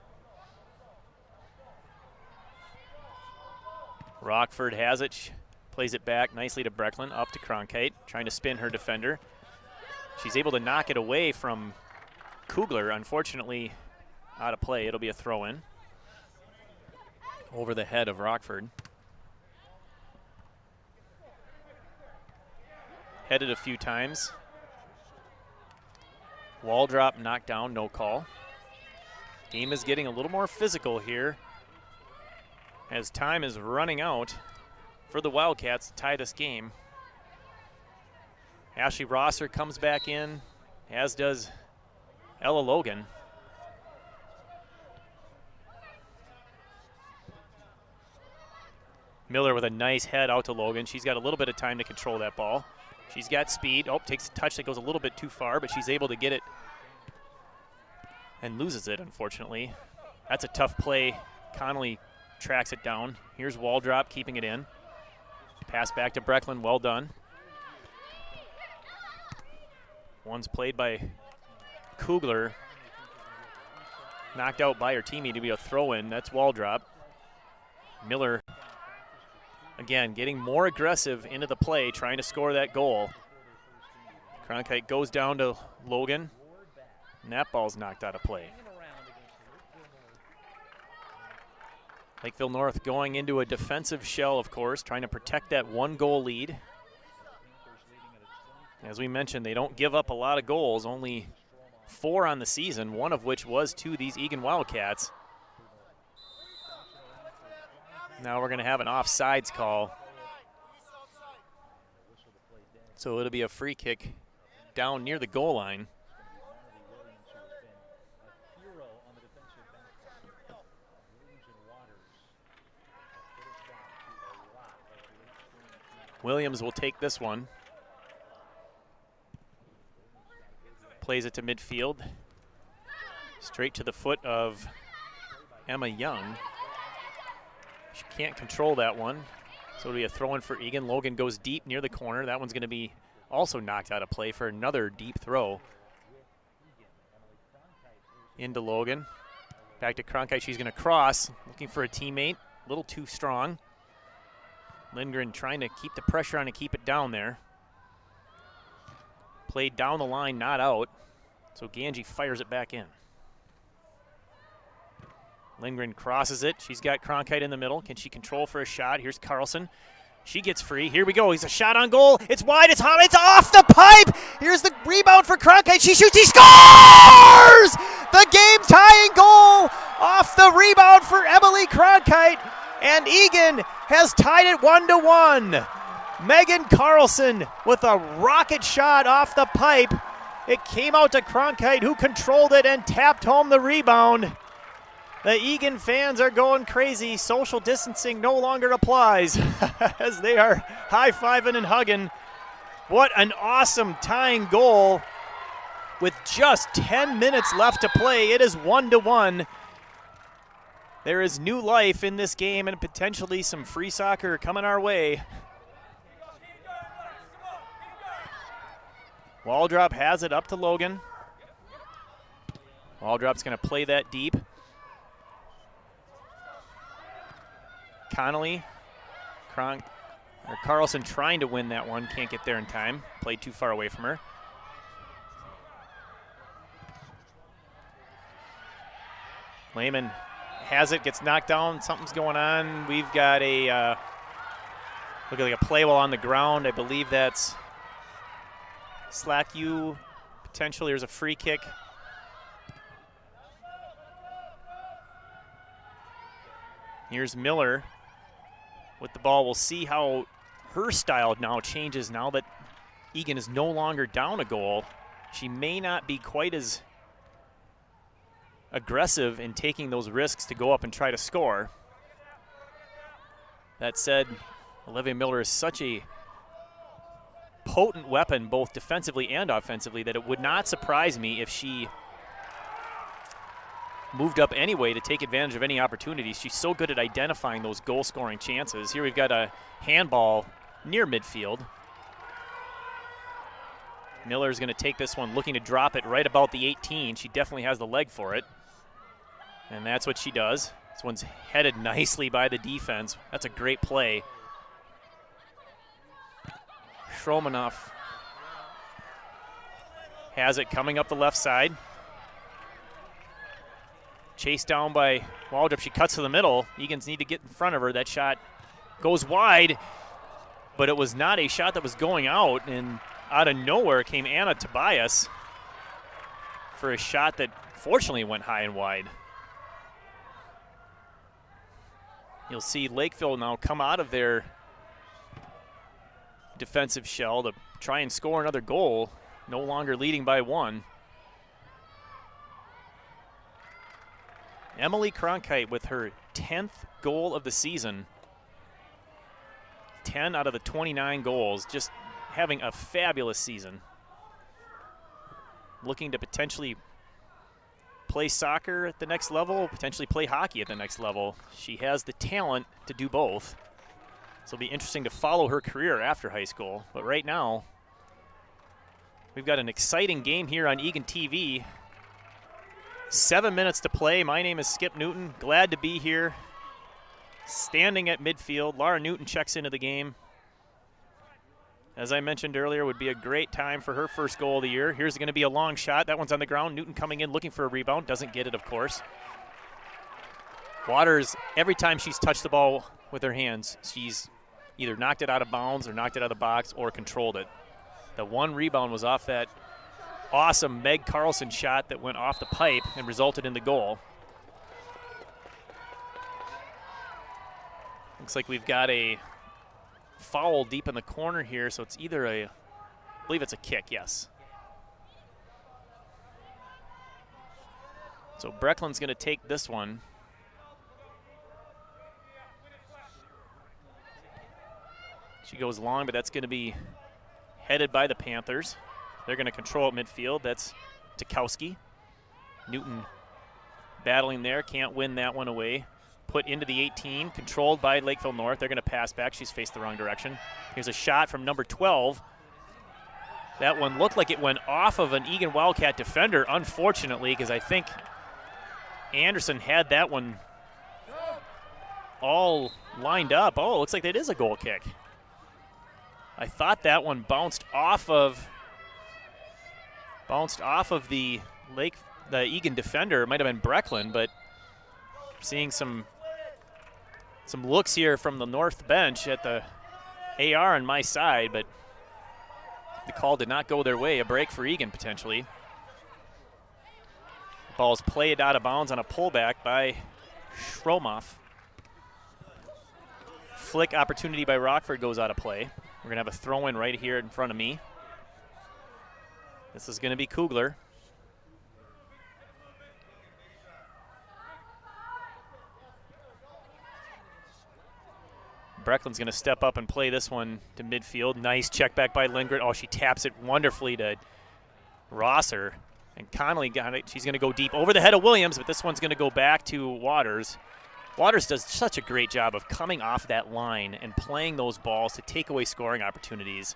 Rockford has it, plays it back nicely to Brecklin, up to Cronkite, trying to spin her defender. She's able to knock it away from Kugler, unfortunately, out of play. It'll be a throw-in over the head of Rockford. Headed a few times. Wall drop, knocked down, no call. Game is getting a little more physical here as time is running out for the Wildcats to tie this game. Ashley Rosser comes back in, as does Ella Logan. Miller with a nice head out to Logan. She's got a little bit of time to control that ball. She's got speed. Oh, takes a touch that goes a little bit too far, but she's able to get it and loses it, unfortunately. That's a tough play. Connolly tracks it down. Here's Wall drop, keeping it in. Pass back to Brecklin, well done. One's played by Kugler. Knocked out by her teammate to be a throw-in. That's Wall drop. Miller, again, getting more aggressive into the play, trying to score that goal. Cronkite goes down to Logan, and that ball's knocked out of play. Lakeville North going into a defensive shell, of course, trying to protect that 1-goal lead. As we mentioned, they don't give up a lot of goals, only 4 on the season, one of which was to these Eagan Wildcats. Now we're going to have an offsides call. So it'll be a free kick down near the goal line. Williams will take this one. Plays it to midfield. Straight to the foot of Emma Young. She can't control that one. So it'll be a throw-in for Eagan. Logan goes deep near the corner. That one's going to be also knocked out of play for another deep throw. Into Logan. Back to Cronkite. She's going to cross. Looking for a teammate. A little too strong. Lindgren trying to keep the pressure on and keep it down there. Played down the line, not out. So Ganji fires it back in. Lindgren crosses it. She's got Cronkite in the middle. Can she control for a shot? Here's Carlson. She gets free. Here we go. He's a shot on goal. It's wide. It's hot. It's off the pipe. Here's the rebound for Cronkite. She shoots. He scores! The game-tying goal off the rebound for Emily Cronkite. And Eagan has tied it 1-1. Megan Carlson with a rocket shot off the pipe. It came out to Cronkite, who controlled it and tapped home the rebound. The Eagan fans are going crazy. Social distancing no longer applies as they are high-fiving and hugging. What an awesome tying goal. With just 10 minutes left to play, it is 1-1. There is new life in this game and potentially some free soccer coming our way. Waldrop has it up to Logan. Waldrop's going to play that deep. Connolly, Carlson trying to win that one, can't get there in time. Played too far away from her. Lehman has it, gets knocked down. Something's going on. We've got a look like a play while on the ground. I believe that's slack you potentially. There's a free kick. Here's Miller with the ball. We'll see how her style now changes now that Eagan is no longer down a goal. She may not be quite as aggressive in taking those risks to go up and try to score. That said, Olivia Miller is such a potent weapon both defensively and offensively that it would not surprise me if she moved up anyway to take advantage of any opportunities. She's so good at identifying those goal-scoring chances. Here we've got a handball near midfield. Miller's going to take this one, looking to drop it right about the 18. She definitely has the leg for it. And that's what she does. This one's headed nicely by the defense. That's a great play. Shromanoff has it coming up the left side. Chased down by Waldrop. She cuts to the middle. Eagans need to get in front of her. That shot goes wide, but it was not a shot that was going out, and out of nowhere came Anna Tobias for a shot that fortunately went high and wide. You'll see Lakeville now come out of their defensive shell to try and score another goal, no longer leading by 1. Emily Cronkite with her 10th goal of the season. 10 out of the 29 goals, just having a fabulous season. Looking to potentially play soccer at the next level, potentially play hockey at the next level. She has the talent to do both. So it'll be interesting to follow her career after high school. But right now, we've got an exciting game here on Eagan TV. 7 minutes to play. My name is Skip Newton. Glad to be here. Standing at midfield, Laura Newton checks into the game. As I mentioned earlier, would be a great time for her first goal of the year. Here's going to be a long shot. That one's on the ground. Newton coming in looking for a rebound. Doesn't get it, of course. Waters, every time she's touched the ball with her hands, she's either knocked it out of bounds or knocked it out of the box or controlled it. The one rebound was off that awesome Meg Carlson shot that went off the pipe and resulted in the goal. Looks like we've got a foul deep in the corner here, so it's either I believe it's a kick, yes. So Breckland's going to take this one. She goes long, but that's going to be headed by the Panthers. They're going to control at midfield. That's Tukowski. Newton battling there, can't win that one away. Put into the 18, controlled by Lakeville North. They're going to pass back. She's faced the wrong direction. Here's a shot from number 12. That one looked like it went off of an Eagan Wildcat defender, unfortunately, because I think Anderson had that one all lined up. Oh, it looks like that is a goal kick. I thought that one bounced off of the Eagan defender. It might have been Breckland, but seeing some looks here from the north bench at the AR on my side, but the call did not go their way. A break for Eagan potentially. Ball's played out of bounds on a pullback by Schromoff. Flick opportunity by Rockford goes out of play. We're going to have a throw-in right here in front of me. This is going to be Kugler. Breckland's going to step up and play this one to midfield. Nice check back by Lindgren. Oh, she taps it wonderfully to Rosser. And Connolly got it. She's going to go deep over the head of Williams, but this one's going to go back to Waters. Waters does such a great job of coming off that line and playing those balls to take away scoring opportunities.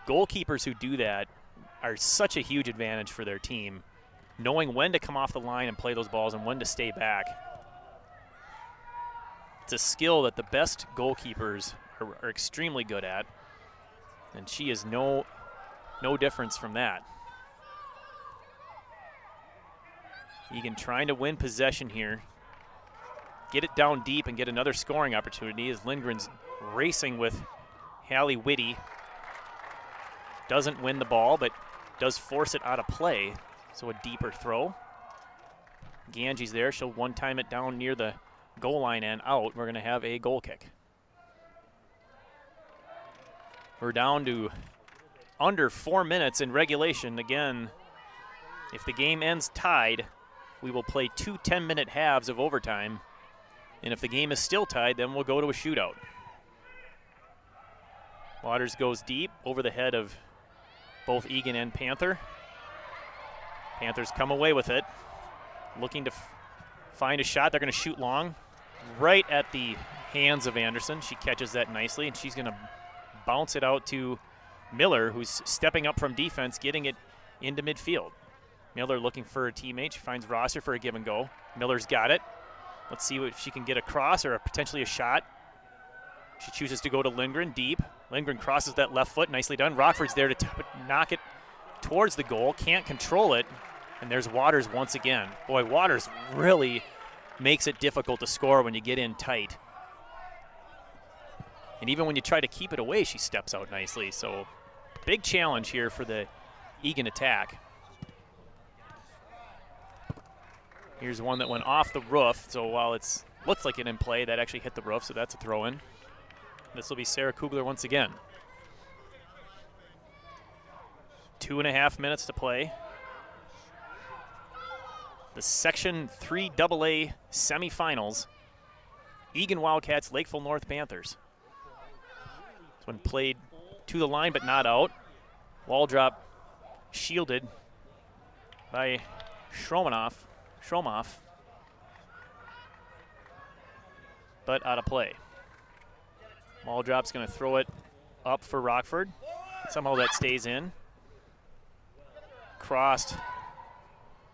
Goalkeepers who do that are such a huge advantage for their team, knowing when to come off the line and play those balls and when to stay back. It's a skill that the best goalkeepers are extremely good at, and she is no difference from that. Eagan trying to win possession here. Get it down deep and get another scoring opportunity as Lindgren's racing with Hallie Whitty. Doesn't win the ball, but does force it out of play. So a deeper throw. Ganji's there. She'll one-time it down near the goal line and out. We're going to have a goal kick. We're down to under 4 minutes in regulation. Again, if the game ends tied, we will play 2 10-minute halves of overtime. And if the game is still tied, then we'll go to a shootout. Waters goes deep over the head of both Eagan and Panther. Panthers come away with it. Looking to find a shot. They're going to shoot long. Right at the hands of Anderson. She catches that nicely, and she's going to bounce it out to Miller, who's stepping up from defense, getting it into midfield. Miller looking for a teammate. She finds Rosser for a give and go. Miller's got it. Let's see if she can get across or potentially a shot. She chooses to go to Lindgren deep. Lindgren crosses that left foot. Nicely done. Rockford's there to knock it towards the goal. Can't control it. And there's Waters once again. Boy, Waters really makes it difficult to score when you get in tight. And even when you try to keep it away, she steps out nicely. So big challenge here for the Eagan attack. Here's one that went off the roof. So while it looks like it in play, that actually hit the roof, so that's a throw-in. This will be Sarah Kugler once again. 2.5 minutes to play. The Section 3AA semifinals. Eagan Wildcats, Lakeville North Panthers. This one played to the line but not out. Wall drop shielded by Shromoff, but out of play. Wall drop's going to throw it up for Rockford. Somehow that stays in. Crossed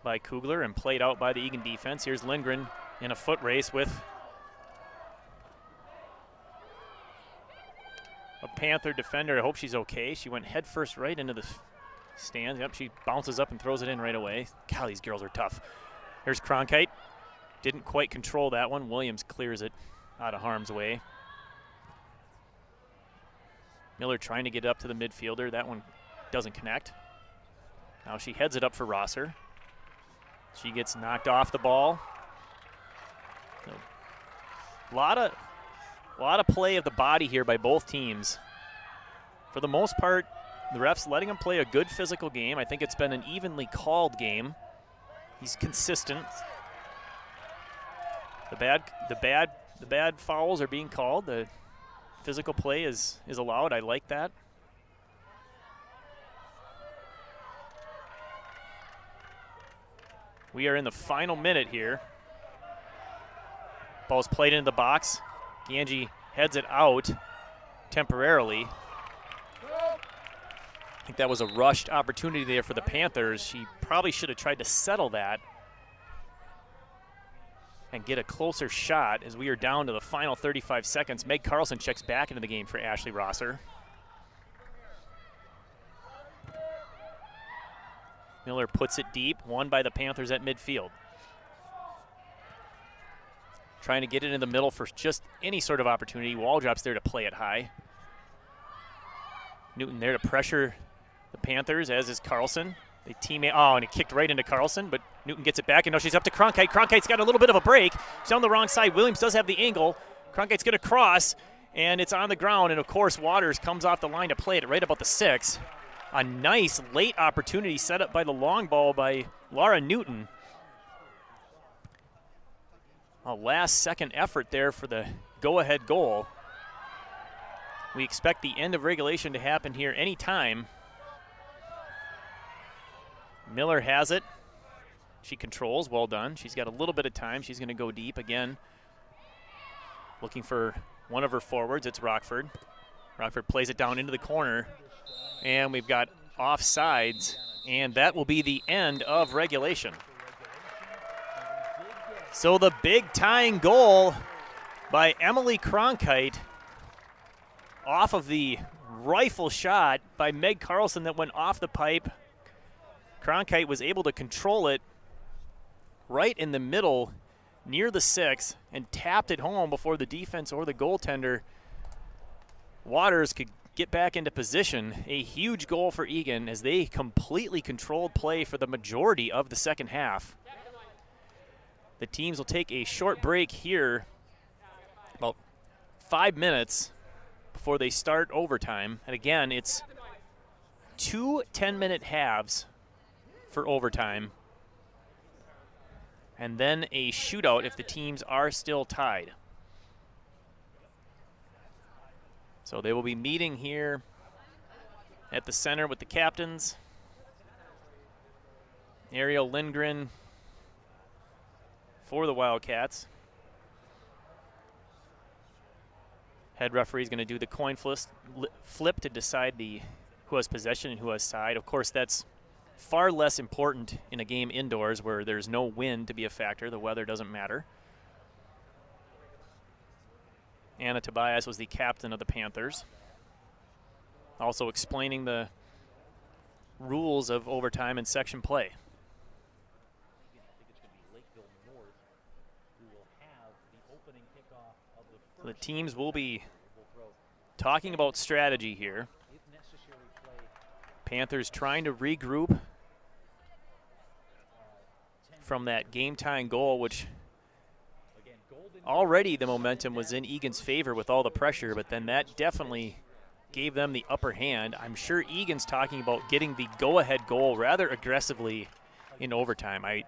by Kugler and played out by the Eagan defense. Here's Lindgren in a foot race with a Panther defender. I hope she's okay. She went head first right into the stands. Yep, she bounces up and throws it in right away. God, these girls are tough. Here's Cronkite. Didn't quite control that one. Williams clears it out of harm's way. Miller trying to get up to the midfielder. That one doesn't connect. Now she heads it up for Rosser. She gets knocked off the ball. So, a lot of play of the body here by both teams. For the most part, the refs letting them play a good physical game. I think it's been an evenly called game. He's consistent. The bad fouls are being called. The physical play is allowed. I like that. We are in the final minute here. Ball's played into the box. Ganji heads it out temporarily. I think that was a rushed opportunity there for the Panthers. She probably should have tried to settle that and get a closer shot as we are down to the final 35 seconds. Meg Carlson checks back into the game for Ashley Rosser. Miller puts it deep, won by the Panthers at midfield. Trying to get it in the middle for just any sort of opportunity. Waldrop's there to play it high. Newton there to pressure the Panthers, as is Carlson. They teammate, and it kicked right into Carlson, but Newton gets it back, and now she's up to Cronkite. Cronkite's got a little bit of a break. She's on the wrong side. Williams does have the angle. Cronkite's going to cross, and it's on the ground, and of course Waters comes off the line to play it right about the 6. A nice late opportunity set up by the long ball by Laura Newton. A last-second effort there for the go-ahead goal. We expect the end of regulation to happen here anytime. Miller has it. She controls. Well done. She's got a little bit of time. She's going to go deep again. Looking for one of her forwards. It's Rockford. Rockford plays it down into the corner. And we've got offsides. And that will be the end of regulation. So the big tying goal by Emily Cronkite off of the rifle shot by Meg Carlson that went off the pipe. Cronkite was able to control it right in the middle near the 6 and tapped it home before the defense or the goaltender Waters could get back into position. A huge goal for Eagan as they completely controlled play for the majority of the second half. The teams will take a short break here, about 5 minutes before they start overtime. And again, it's 2 10-minute halves for overtime, and then a shootout if the teams are still tied. So they will be meeting here at the center with the captains. Ariel Lindgren for the Wildcats. Head referee is going to do the coin flip to decide who has possession and who has side. Of course, that's far less important in a game indoors where there's no wind to be a factor. The weather doesn't matter. Anna Tobias was the captain of the Panthers. Also explaining the rules of overtime and section play. Lakeville North, who will have the opening kickoff of the first. The teams will be talking about strategy here. If necessary, play Panthers trying to regroup from that game-tying goal, which already the momentum was in Eagan's favor with all the pressure, but then that definitely gave them the upper hand. I'm sure Eagan's talking about getting the go-ahead goal rather aggressively in overtime. I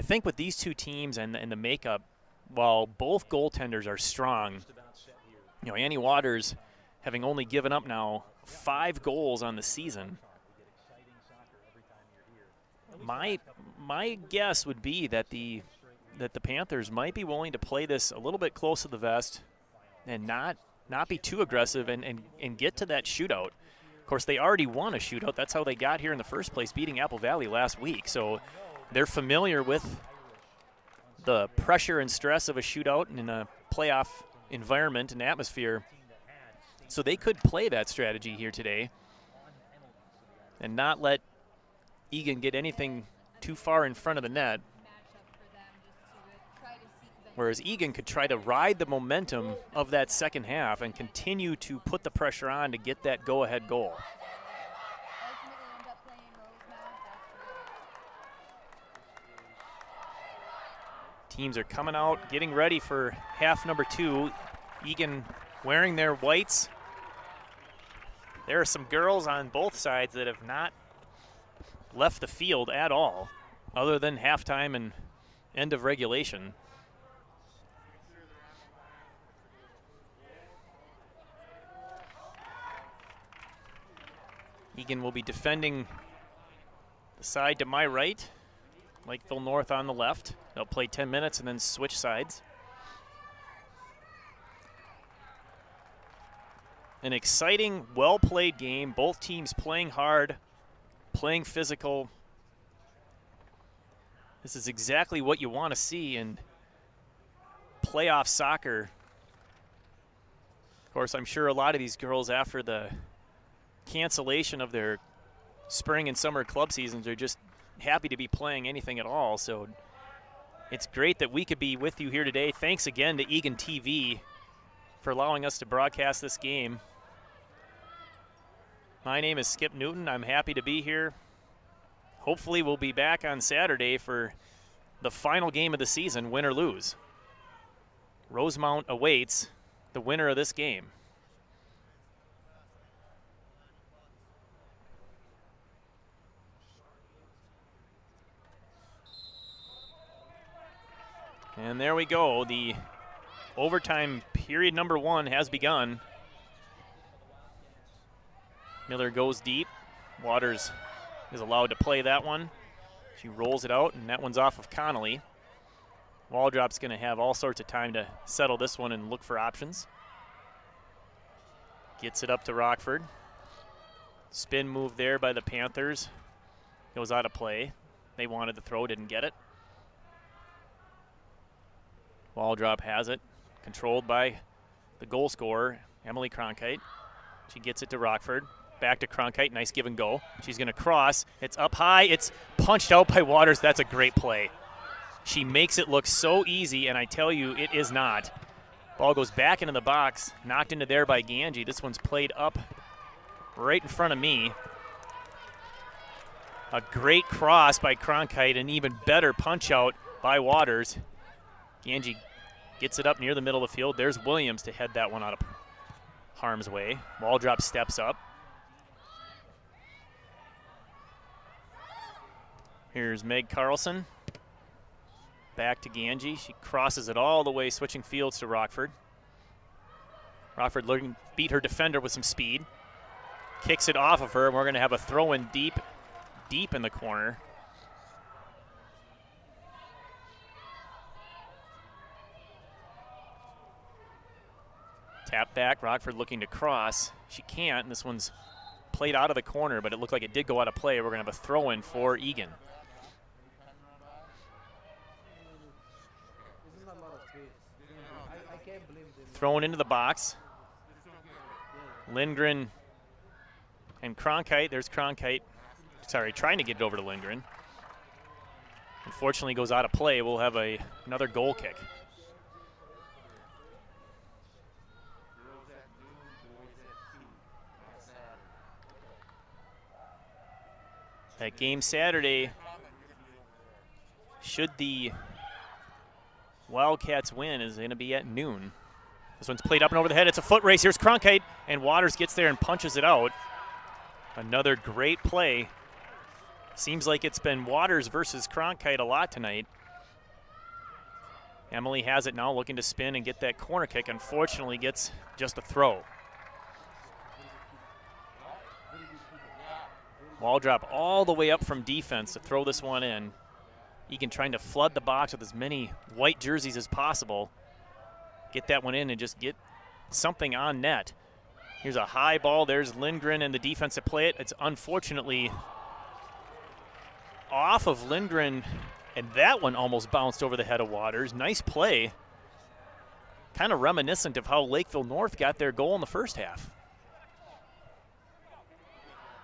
think with these two teams and the makeup, while both goaltenders are strong, you know, Annie Waters having only given up now 5 goals on the season, my guess would be that the Panthers might be willing to play this a little bit close to the vest and not be too aggressive and get to that shootout. Of course, they already won a shootout. That's how they got here in the first place, beating Apple Valley last week. So they're familiar with the pressure and stress of a shootout in a playoff environment and atmosphere. So they could play that strategy here today and not let Eagan get anything too far in front of the net. Whereas Eagan could try to ride the momentum of that second half and continue to put the pressure on to get that go-ahead goal. Teams are coming out, getting ready for half number 2. Eagan wearing their whites. There are some girls on both sides that have not left the field at all, other than halftime and end of regulation. Eagan will be defending the side to my right, Lakeville North on the left. They'll play 10 minutes and then switch sides. An exciting, well-played game. Both teams playing hard, playing physical. This is exactly what you want to see in playoff soccer. Of course, I'm sure a lot of these girls, after the cancellation of their spring and summer club seasons, are just happy to be playing anything at all. So it's great that we could be with you here today. Thanks again to Eagan TV for allowing us to broadcast this game. My name is Skip Newton. I'm happy to be here. Hopefully we'll be back on Saturday for the final game of the season, win or lose. Rosemount awaits the winner of this game. And there we go. The overtime period number 1 has begun. Miller goes deep. Waters is allowed to play that one. She rolls it out, and that one's off of Connolly. Waldrop's going to have all sorts of time to settle this one and look for options. Gets it up to Rockford. Spin move there by the Panthers. Goes out of play. They wanted the throw, didn't get it. Waldrop has it, controlled by the goal scorer, Emily Cronkite. She gets it to Rockford. Back to Cronkite, nice give and go. She's going to cross. It's up high. It's punched out by Waters. That's a great play. She makes it look so easy, and I tell you, it is not. Ball goes back into the box, knocked into there by Ganji. This one's played up right in front of me. A great cross by Cronkite, an even better punch out by Waters. Ganji gets it up near the middle of the field. There's Williams to head that one out of harm's way. Waldrop steps up. Here's Meg Carlson. Back to Ganji. She crosses it all the way, switching fields to Rockford. Rockford looking to beat her defender with some speed. Kicks it off of her, and we're going to have a throw in deep in the corner. Tap back, Rockford looking to cross. She can't, and this one's played out of the corner, but it looked like it did go out of play. We're going to have a throw in for Eagan. Thrown into the box. Lindgren and Cronkite. There's Cronkite. Sorry, trying to get it over to Lindgren. Unfortunately goes out of play. We'll have another goal kick. That game Saturday, should the Wildcats win, is going to be at noon. This one's played up and over the head. It's a foot race. Here's Cronkite, and Waters gets there and punches it out. Another great play. Seems like it's been Waters versus Cronkite a lot tonight. Emily has it now, looking to spin and get that corner kick. Unfortunately, gets just a throw. Ball drop all the way up from defense to throw this one in. Eagan trying to flood the box with as many white jerseys as possible. Get that one in and just get something on net. Here's a high ball. There's Lindgren and the defense to play it. It's unfortunately off of Lindgren, and that one almost bounced over the head of Waters. Nice play. Kind of reminiscent of how Lakeville North got their goal in the first half.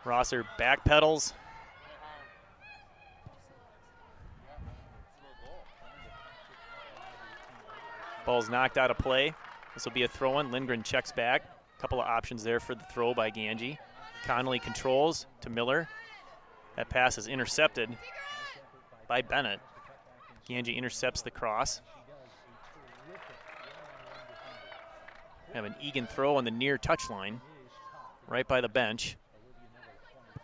Rosser backpedals. Ball's knocked out of play. This will be a throw-in. Lindgren checks back. A couple of options there for the throw by Ganji. Connolly controls to Miller. That pass is intercepted by Bennett. Ganji intercepts the cross. Have an Eagan throw on the near touchline, right by the bench.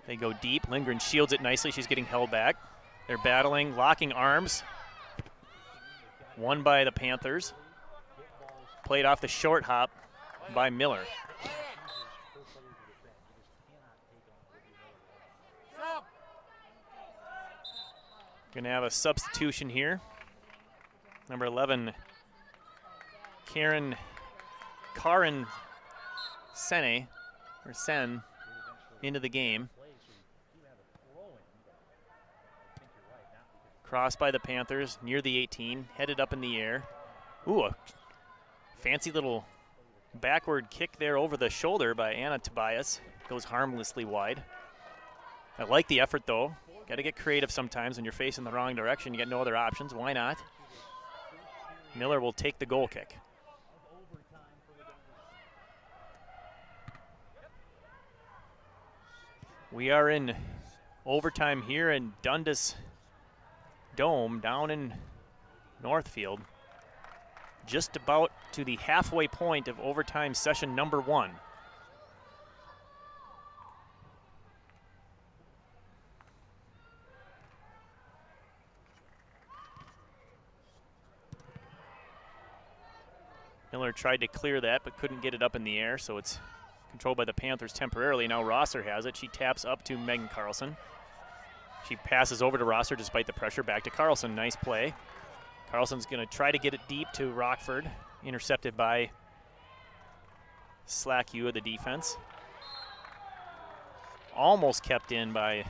They go deep. Lindgren shields it nicely. She's getting held back. They're battling, locking arms. Won by the Panthers. Played off the short hop by Miller. Going to have a substitution here. Number 11, Karin Sen, into the game. Crossed by the Panthers near the 18, headed up in the air. Ooh, a fancy little backward kick there over the shoulder by Anna Tobias. Goes harmlessly wide. I like the effort, though. Got to get creative sometimes when you're facing the wrong direction. You got no other options. Why not? Miller will take the goal kick. We are in overtime here in Dundas Dome down in Northfield. Just about to the halfway point of overtime session number 1. Miller tried to clear that but couldn't get it up in the air, so it's controlled by the Panthers temporarily. Now Rosser has it. She taps up to Megan Carlson. She passes over to Rosser despite the pressure. Back to Carlson. Nice play. Carlson's going to try to get it deep to Rockford. Intercepted by Slack-U of the defense. Almost kept in by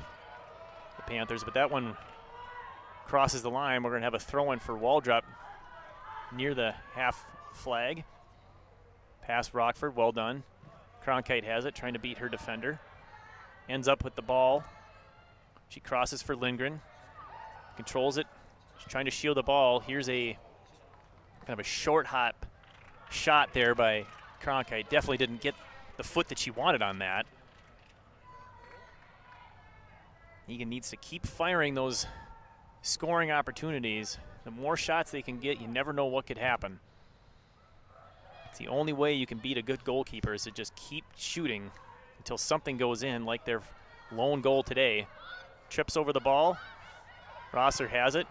the Panthers, but that one crosses the line. We're going to have a throw-in for Waldrop near the half flag. Pass Rockford, well done. Cronkite has it, trying to beat her defender. Ends up with the ball. She crosses for Lindgren. Controls it. She's trying to shield the ball. Here's a kind of a short hop shot there by Cronkite. Definitely didn't get the foot that she wanted on that. Eagan needs to keep firing those scoring opportunities. The more shots they can get, you never know what could happen. It's the only way you can beat a good goalkeeper is to just keep shooting until something goes in, like their lone goal today. Trips over the ball. Rosser has it.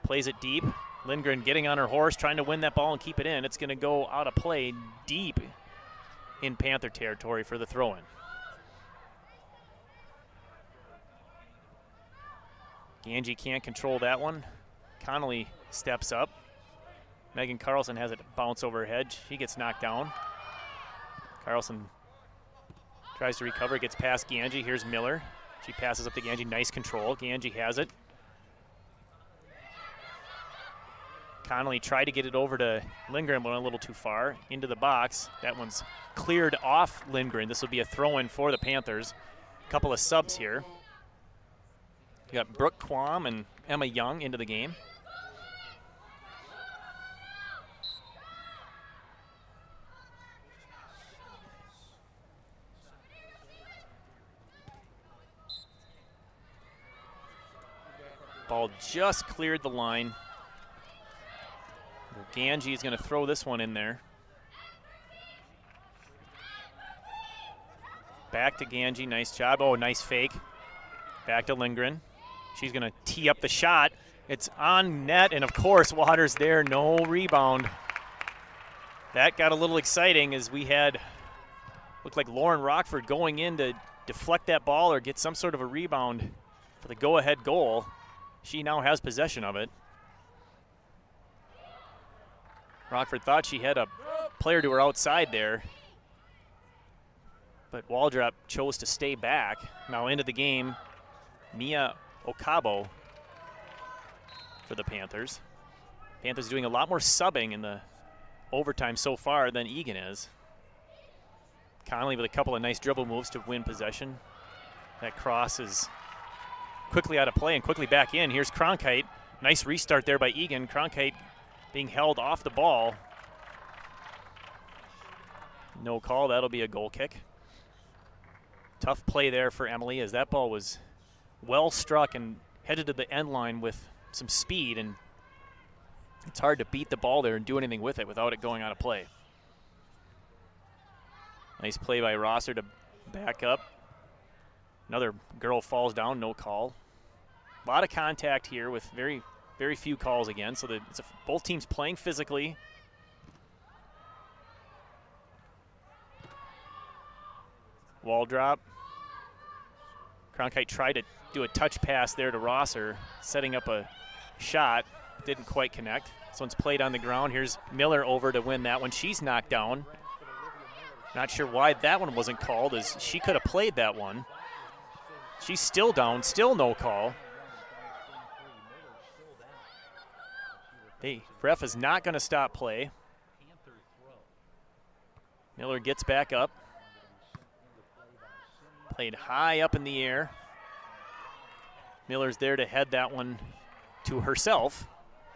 Plays it deep. Lindgren getting on her horse, trying to win that ball and keep it in. It's going to go out of play deep in Panther territory for the throw-in. Ganji can't control that one. Connolly steps up. Megan Carlson has it bounce over her head. She gets knocked down. Carlson tries to recover, gets past Ganji. Here's Miller. She passes up to Ganji. Nice control. Ganji has it. Connolly tried to get it over to Lindgren, but went a little too far into the box. That one's cleared off Lindgren. This will be a throw-in for the Panthers. A couple of subs here. We got Brooke Quam and Emma Young into the game. Ball just cleared the line. Ganji is going to throw this one in there. Back to Ganji, nice job. Oh, nice fake. Back to Lindgren. She's going to tee up the shot. It's on net, and of course, Waters there, no rebound. That got a little exciting as we had, looked like Lauren Rockford going in to deflect that ball or get some sort of a rebound for the go-ahead goal. She now has possession of it. Rockford thought she had a player to her outside there, but Waldrop chose to stay back. Now into the game, Mia Okabo for the Panthers. Panthers doing a lot more subbing in the overtime so far than Eagan is. Connolly with a couple of nice dribble moves to win possession. That cross is quickly out of play and quickly back in. Here's Cronkite. Nice restart there by Eagan. Cronkite being held off the ball. No call. That'll be a goal kick. Tough play there for Emily as that ball was well struck and headed to the end line with some speed, and it's hard to beat the ball there and do anything with it without it going out of play. Nice play by Rosser to back up. Another girl falls down, no call. A lot of contact here with very few calls again, so both teams playing physically. Wall drop. Cronkite tried to do a touch pass there to Rosser, setting up a shot. Didn't quite connect. This one's played on the ground. Here's Miller over to win that one. She's knocked down. Not sure why that one wasn't called, as she could have played that one. She's still down, still no call. The ref is not going to stop play. Miller gets back up. Played high up in the air. Miller's there to head that one to herself.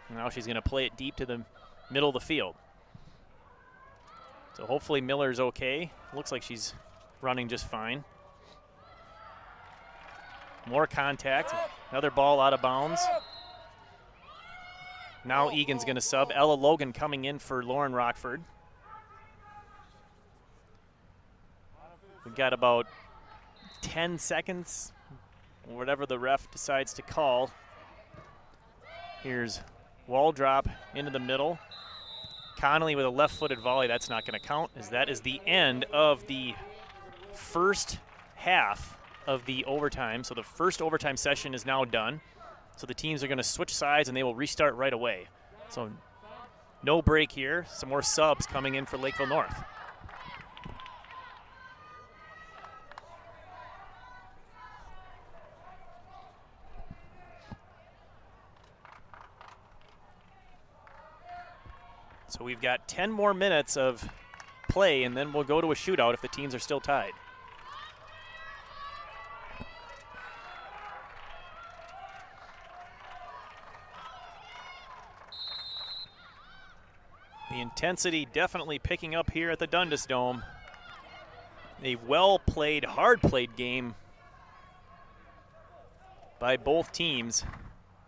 Now she's going to play it deep to the middle of the field. So hopefully Miller's okay. Looks like she's running just fine. More contact. Another ball out of bounds. Now Egan's going to sub. Ella Logan coming in for Lauren Rockford. We've got about 10 seconds, whatever the ref decides to call. Here's wall drop into the middle. Connolly with a left-footed volley. That's not going to count, as that is the end of the first half of the overtime. So the first overtime session is now done. So the teams are going to switch sides and they will restart right away. So no break here. Some more subs coming in for Lakeville North. So we've got 10 more minutes of play, and then we'll go to a shootout if the teams are still tied. The intensity definitely picking up here at the Dundas Dome. A well-played, hard-played game by both teams,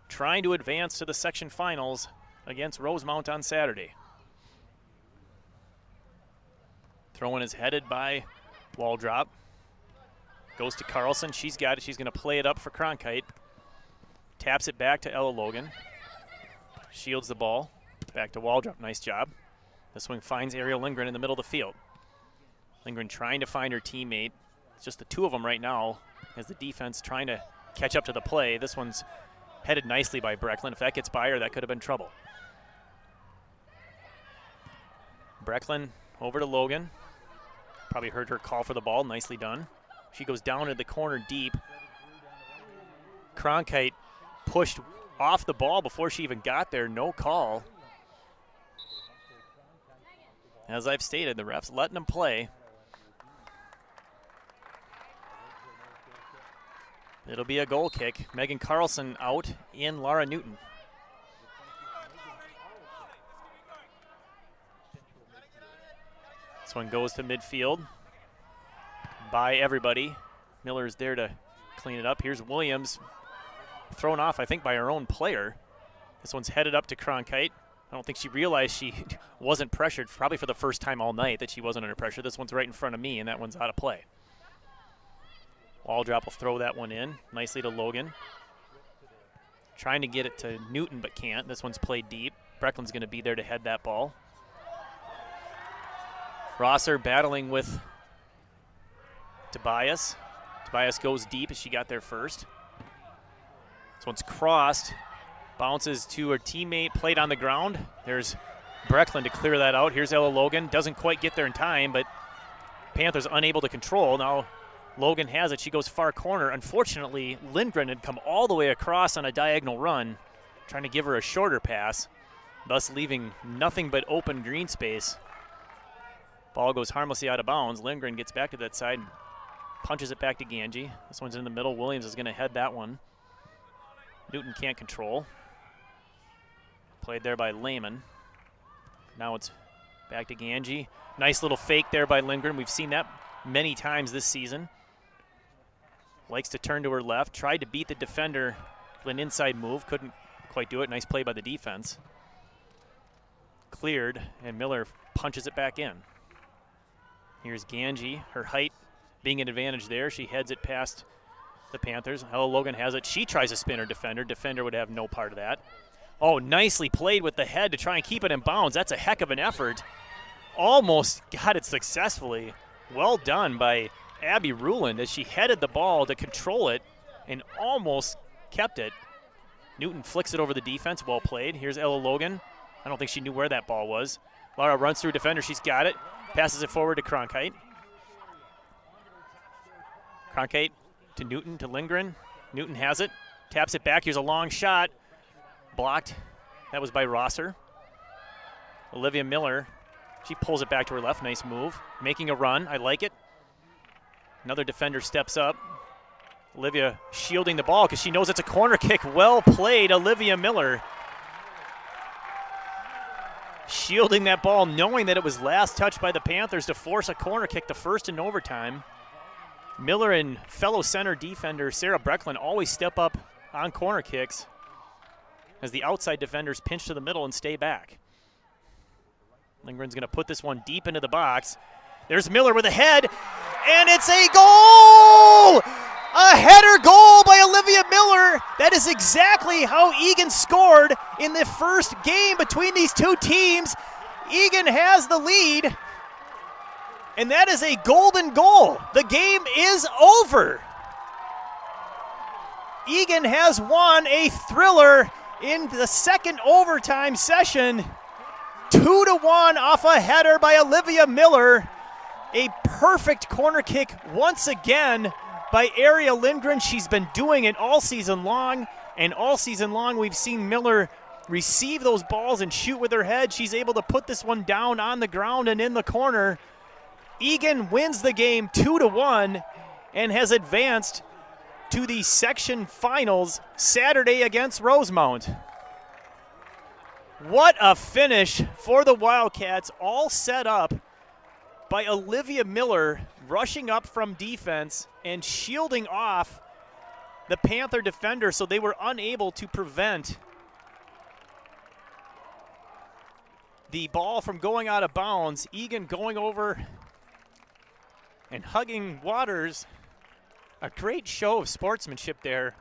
trying to advance to the section finals against Rosemount on Saturday. Throw-in is headed by Waldrop. Goes to Carlson. She's got it. She's going to play it up for Cronkite. Taps it back to Ella Logan. Shields the ball. Back to Waldrop. Nice job. The swing finds Ariel Lindgren in the middle of the field. Lindgren trying to find her teammate. It's just the two of them right now as the defense trying to catch up to the play. This one's headed nicely by Brecklin. If that gets by her, that could have been trouble. Brecklin over to Logan. Probably heard her call for the ball. Nicely done. She goes down to the corner deep. Cronkite pushed off the ball before she even got there. No call. As I've stated, the ref's letting them play. It'll be a goal kick. Megan Carlson out in Laura Newton. This one goes to midfield by everybody. Miller's there to clean it up. Here's Williams, thrown off, I think, by her own player. This one's headed up to Cronkite. I don't think she realized she wasn't pressured, probably for the first time all night, that she wasn't under pressure. This one's right in front of me, and that one's out of play. Waldrop will throw that one in nicely to Logan. Trying to get it to Newton, but can't. This one's played deep. Brecklin's going to be there to head that ball. Rosser battling with Tobias. Tobias goes deep as she got there first. This one's crossed. Bounces to her teammate, played on the ground. There's Brecklin to clear that out. Here's Ella Logan. Doesn't quite get there in time, but Panthers unable to control. Now Logan has it. She goes far corner. Unfortunately, Lindgren had come all the way across on a diagonal run, trying to give her a shorter pass, thus leaving nothing but open green space. Ball goes harmlessly out of bounds. Lindgren gets back to that side, punches it back to Ganji. This one's in the middle. Williams is going to head that one. Newton can't control. Played there by Lehman. Now it's back to Ganji. Nice little fake there by Lindgren. We've seen that many times this season. Likes to turn to her left. Tried to beat the defender with an inside move. Couldn't quite do it. Nice play by the defense. Cleared, and Miller punches it back in. Here's Ganji. Her height being an advantage there. She heads it past the Panthers. Ella Logan has it. She tries to spin her defender. Defender would have no part of that. Oh, nicely played with the head to try and keep it in bounds. That's a heck of an effort. Almost got it successfully. Well done by Abby Ruland as she headed the ball to control it and almost kept it. Newton flicks it over the defense. Well played. Here's Ella Logan. I don't think she knew where that ball was. Lara runs through defender. She's got it. Passes it forward to Cronkite. Cronkite to Newton, to Lindgren. Newton has it. Taps it back. Here's a long shot. Blocked. That was by Rosser. Olivia Miller. She pulls it back to her left. Nice move. Making a run. I like it. Another defender steps up. Olivia shielding the ball because she knows it's a corner kick. Well played, Olivia Miller. Shielding that ball, knowing that it was last touched by the Panthers to force a corner kick, the first in overtime. Miller and fellow center defender Sarah Brecklin always step up on corner kicks as the outside defenders pinch to the middle and stay back. Lindgren's going to put this one deep into the box. There's Miller with a head, and it's a goal! A header goal by Olivia Miller. That is exactly how Eagan scored in the first game between these two teams. Eagan has the lead, and that is a golden goal. The game is over. Eagan has won a thriller in the second overtime session. 2-1 off a header by Olivia Miller. A perfect corner kick once again by Ariel Lindgren. She's been doing it all season long, and all season long we've seen Miller receive those balls and shoot with her head. She's able to put this one down on the ground and in the corner. Eagan wins the game 2-1 and has advanced to the section finals Saturday against Rosemount. What a finish for the Wildcats, all set up by Olivia Miller rushing up from defense and shielding off the Panther defender so they were unable to prevent the ball from going out of bounds. Eagan going over and hugging Waters. A great show of sportsmanship there.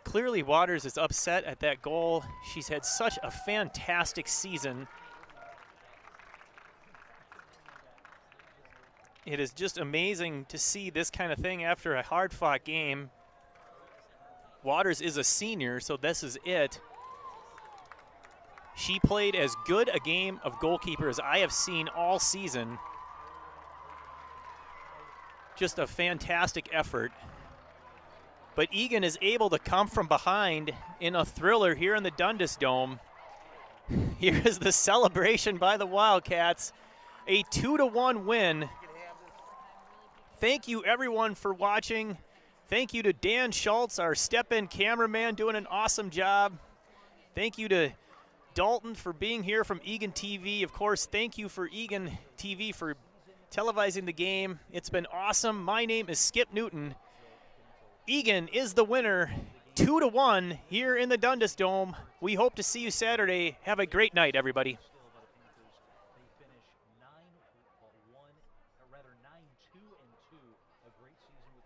Clearly Waters is upset at that goal. She's had such a fantastic season. It is just amazing to see this kind of thing after a hard-fought game. Waters is a senior, so this is it. She played as good a game of goalkeeper as I have seen all season. Just a fantastic effort. But Eagan is able to come from behind in a thriller here in the Dundas Dome. Here is the celebration by the Wildcats. A 2-1 win. Thank you everyone for watching. Thank you to Dan Schultz, our step-in cameraman, doing an awesome job. Thank you to Dalton for being here from Eagan TV. Of course, thank you for Eagan TV for televising the game. It's been awesome. My name is Skip Newton. Eagan is the winner, 2-1 here in the Dundas Dome. We hope to see you Saturday. Have a great night, everybody. They finish 9-1, or rather 9-2-2, a great season with